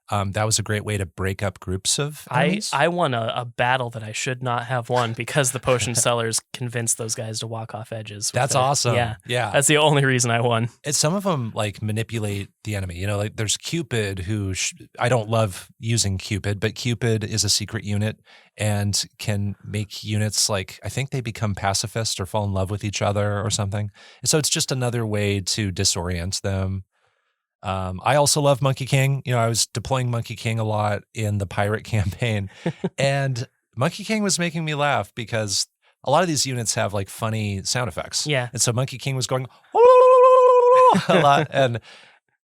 Speaker 1: That was a great way to break up groups of enemies.
Speaker 2: I won a battle that I should not have won because the potion sellers convinced those guys to walk off edges. with
Speaker 1: That's
Speaker 2: their-
Speaker 1: awesome.
Speaker 2: Yeah.
Speaker 1: Yeah.
Speaker 2: That's the only reason I won.
Speaker 1: And some of them like manipulate the enemy. You know, like there's Cupid, who I don't love using Cupid, but Cupid is a secret unit and can make units like, I think they become pacifist or fall in love with each other or something. And so it's just another way to disorient them. I also love Monkey King. You know, I was deploying Monkey King a lot in the pirate campaign, and Monkey King was making me laugh because a lot of these units have like funny sound effects.
Speaker 2: Yeah.
Speaker 1: And so Monkey King was going a lot, and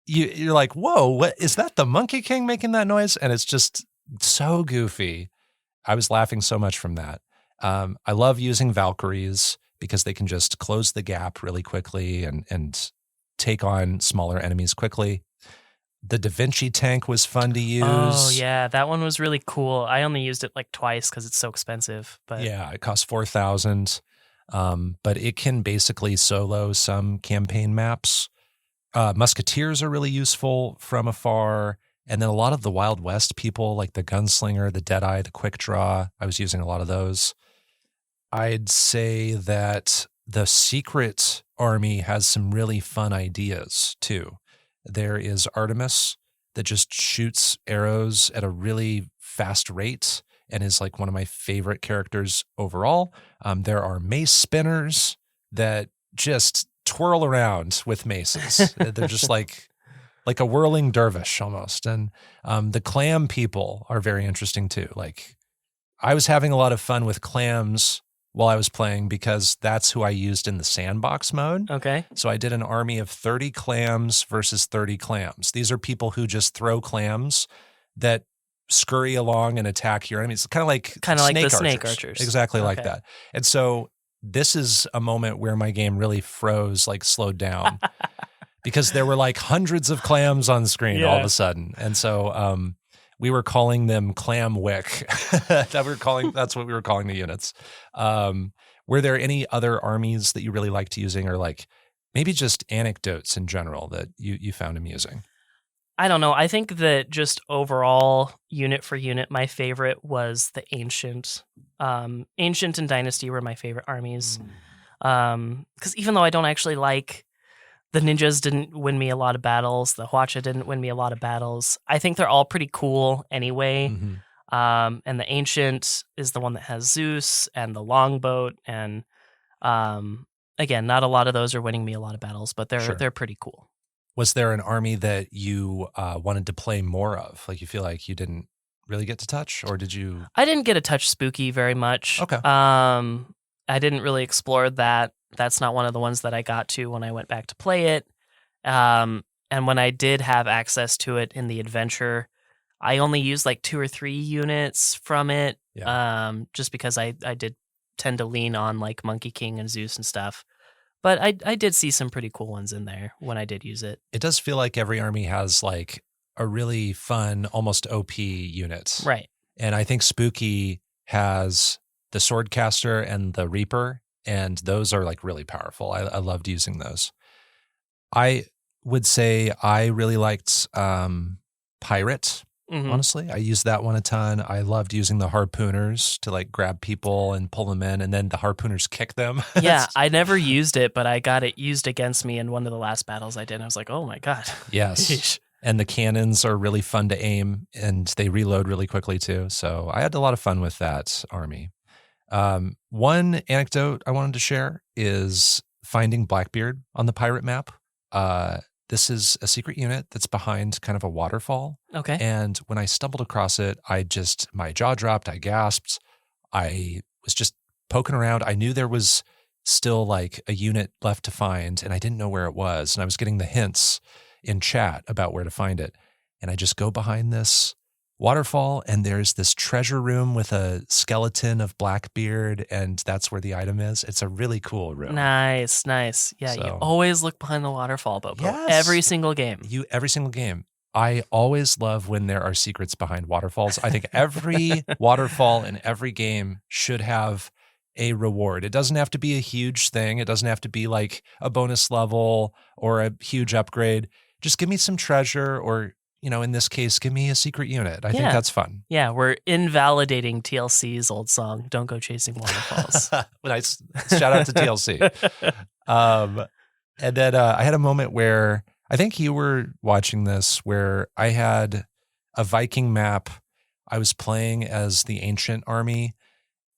Speaker 1: you're like, whoa, what is that? The Monkey King making that noise? And it's just so goofy. I was laughing so much from that. I love using Valkyries because they can just close the gap really quickly and take on smaller enemies quickly. The Da Vinci tank was fun to use.
Speaker 2: Oh yeah, that one was really cool. I only used it like twice because it's so expensive. But
Speaker 1: Yeah, it costs 4,000, but it can basically solo some campaign maps. Musketeers are really useful from afar. And then a lot of the Wild West people, like the Gunslinger, the Deadeye, the Quick Draw, I was using a lot of those. I'd say that the secret army has some really fun ideas too. There is Artemis that just shoots arrows at a really fast rate and is like one of my favorite characters overall. There are mace spinners that just twirl around with maces. They're just like a whirling dervish almost. And the clam people are very interesting too. Like I was having a lot of fun with clams while I was playing because that's who I used in the sandbox mode.
Speaker 2: Okay.
Speaker 1: So I did an army of 30 clams versus 30 clams. These are people who just throw clams that scurry along and attack your enemies. Kind of like
Speaker 2: the snake archers.
Speaker 1: Exactly like
Speaker 2: Okay.
Speaker 1: that. And so this is a moment where my game really froze, like slowed down because there were like hundreds of clams on screen all of a sudden. And so we were calling them clam wick. That's what we were calling the units. Were there any other armies that you really liked using, or like maybe just anecdotes in general that you found amusing?
Speaker 2: I don't know. I think that just overall, unit for unit, my favorite was the Ancient. Ancient and Dynasty were my favorite armies. Because even though I don't actually like the ninjas, didn't win me a lot of battles. The Hwacha didn't win me a lot of battles. I think they're all pretty cool anyway.
Speaker 1: Mm-hmm.
Speaker 2: And the Ancient is the one that has Zeus and the longboat. And again, not a lot of those are winning me a lot of battles, but they're pretty cool.
Speaker 1: Was there an army that you wanted to play more of? Like you feel like you didn't really get to touch, or did you?
Speaker 2: I didn't get to touch Spooky very much.
Speaker 1: Okay.
Speaker 2: I didn't really explore that. That's not one of the ones that I got to when I went back to play it. And when I did have access to it in the adventure, I only used like 2 or 3 units from it.
Speaker 1: Yeah.
Speaker 2: Just because I did tend to lean on like Monkey King and Zeus and stuff. But I did see some pretty cool ones in there when I did use it.
Speaker 1: It does feel like every army has like a really fun, almost OP unit.
Speaker 2: Right.
Speaker 1: And I think Spooky has the Swordcaster and the Reaper, and those are like really powerful. I loved using those. I would say I really liked Pirate.
Speaker 2: Mhm.
Speaker 1: Honestly, I used that one a ton. I loved using the harpooners to like grab people and pull them in, and then the harpooners kick them.
Speaker 2: Yeah, I never used it, but I got it used against me in one of the last battles I did. I was like, oh my God.
Speaker 1: Yes.
Speaker 2: Yeesh.
Speaker 1: And the cannons are really fun to aim, and they reload really quickly too. So I had a lot of fun with that army. One anecdote I wanted to share is finding Blackbeard on the pirate map. This is a secret unit that's behind kind of a waterfall.
Speaker 2: Okay.
Speaker 1: And when I stumbled across it, my jaw dropped, I gasped. I was just poking around. I knew there was still like a unit left to find, and I didn't know where it was. And I was getting the hints in chat about where to find it. And I just go behind this waterfall, and there's this treasure room with a skeleton of Blackbeard, and that's where the item is. It's a really cool room.
Speaker 2: Nice. Yeah, you
Speaker 1: So-
Speaker 2: always look behind the waterfall, Bobo.
Speaker 1: Yes.
Speaker 2: Every single game.
Speaker 1: Every single game. I always love when there are secrets behind waterfalls. I think every waterfall in every game should have a reward. It doesn't have to be a huge thing. It doesn't have to be like a bonus level or a huge upgrade. Just give me some treasure, or, in this case, give me a secret unit. I think that's fun.
Speaker 2: Yeah, we're invalidating TLC's old song, Don't Go Chasing Waterfalls.
Speaker 1: Nice. Shout out to TLC. And then I had a moment where I think you were watching this, where I had a Viking map. I was playing as the Ancient army.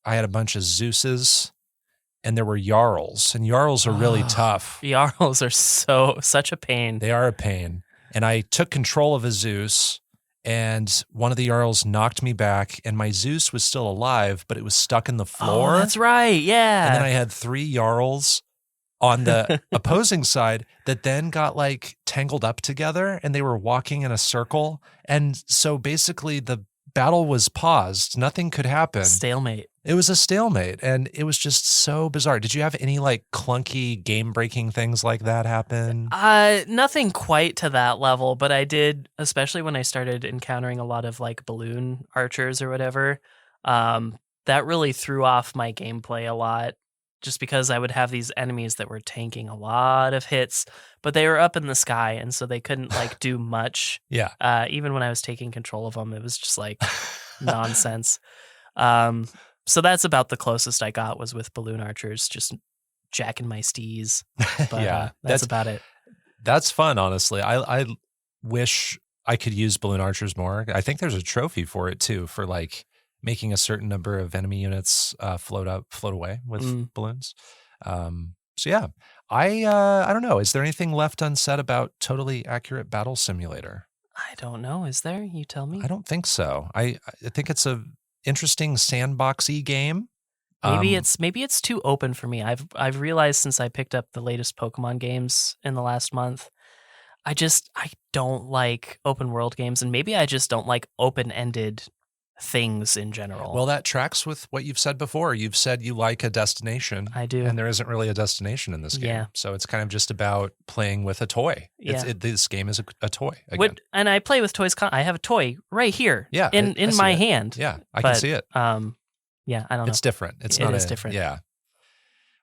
Speaker 1: I had a bunch of Zeuses, and there were Jarls, and Jarls are really tough.
Speaker 2: Jarls are such a pain.
Speaker 1: They are a pain. And I took control of a Zeus, and one of the Jarls knocked me back, and my Zeus was still alive, but it was stuck in the floor.
Speaker 2: Oh, that's right. Yeah.
Speaker 1: And then I had 3 Jarls on the opposing side that then got like tangled up together, and they were walking in a circle. And so basically the battle was paused. Nothing could happen.
Speaker 2: Stalemate.
Speaker 1: It was a stalemate, and it was just so bizarre. Did you have any like clunky game-breaking things like that happen?
Speaker 2: Nothing quite to that level, but I did, especially when I started encountering a lot of like balloon archers or whatever. That really threw off my gameplay a lot, just because I would have these enemies that were tanking a lot of hits, but they were up in the sky, and so they couldn't like do much.
Speaker 1: Yeah.
Speaker 2: Even when I was taking control of them, it was just like nonsense. So that's about the closest I got was with balloon archers, just jacking my stees. But
Speaker 1: Yeah,
Speaker 2: that's about it.
Speaker 1: That's fun, honestly. I wish I could use balloon archers more. I think there's a trophy for it too, for like making a certain number of enemy units float away with balloons. So yeah, I don't know. Is there anything left unsaid about Totally Accurate Battle Simulator?
Speaker 2: I don't know. Is there? You tell me.
Speaker 1: I don't think so. I think it's a interesting sandboxy game.
Speaker 2: Maybe it's too open for me. I've realized since I picked up the latest Pokemon games in the last month, I don't like open world games, and maybe I just don't like open-ended things in general.
Speaker 1: Well, that tracks with what you've said before. You've said you like a destination.
Speaker 2: I do.
Speaker 1: And there isn't really a destination in this game.
Speaker 2: Yeah.
Speaker 1: So it's kind of just about playing with a toy.
Speaker 2: Yeah.
Speaker 1: This game is a toy. Again.
Speaker 2: And I play with toys. I have a toy right here.
Speaker 1: Yeah,
Speaker 2: in
Speaker 1: I see
Speaker 2: my
Speaker 1: it.
Speaker 2: hand.
Speaker 1: Yeah, I can see it.
Speaker 2: Yeah, I don't know.
Speaker 1: It's different. It is
Speaker 2: different.
Speaker 1: Yeah.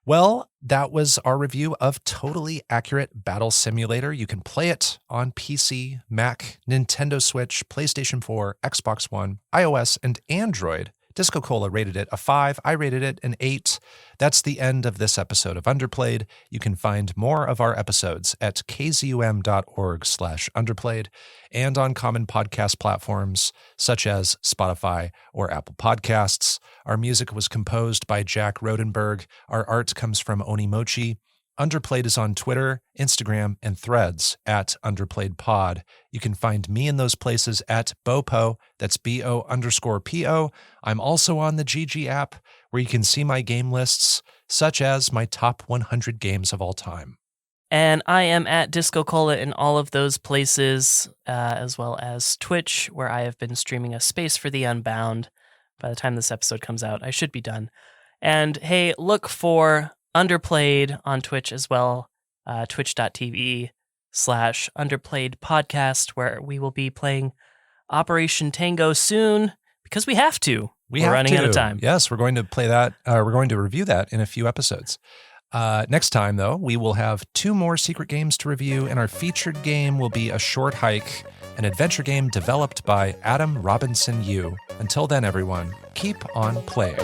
Speaker 1: Well, that was our review of Totally Accurate Battle Simulator. You can play it on PC, Mac, Nintendo Switch, PlayStation 4, Xbox One, iOS, and Android. DiscoCola rated it a 5. I rated it an 8. That's the end of this episode of Underplayed. You can find more of our episodes at kzum.org/underplayed and on common podcast platforms such as Spotify or Apple Podcasts. Our music was composed by Jack Rodenberg. Our art comes from Onimochi. Underplayed is on Twitter, Instagram, and Threads at UnderplayedPod. You can find me in those places at BoPo. That's BO_PO. I'm also on the GG app where you can see my game lists, such as my top 100 games of all time.
Speaker 2: And I am at DiscoCola in all of those places, as well as Twitch, where I have been streaming a Space for the Unbound. By the time this episode comes out, I should be done. And hey, look for Underplayed on Twitch as well, twitch.tv/Underplayed podcast, where we will be playing Operation Tango soon because we have to. We're running out of time.
Speaker 1: Yes, we're going to play that. We're going to review that in a few episodes. Next time, though, we will have 2 more secret games to review, and our featured game will be A Short Hike, an adventure game developed by Adam Robinson Yu. Until then, everyone, keep on playing.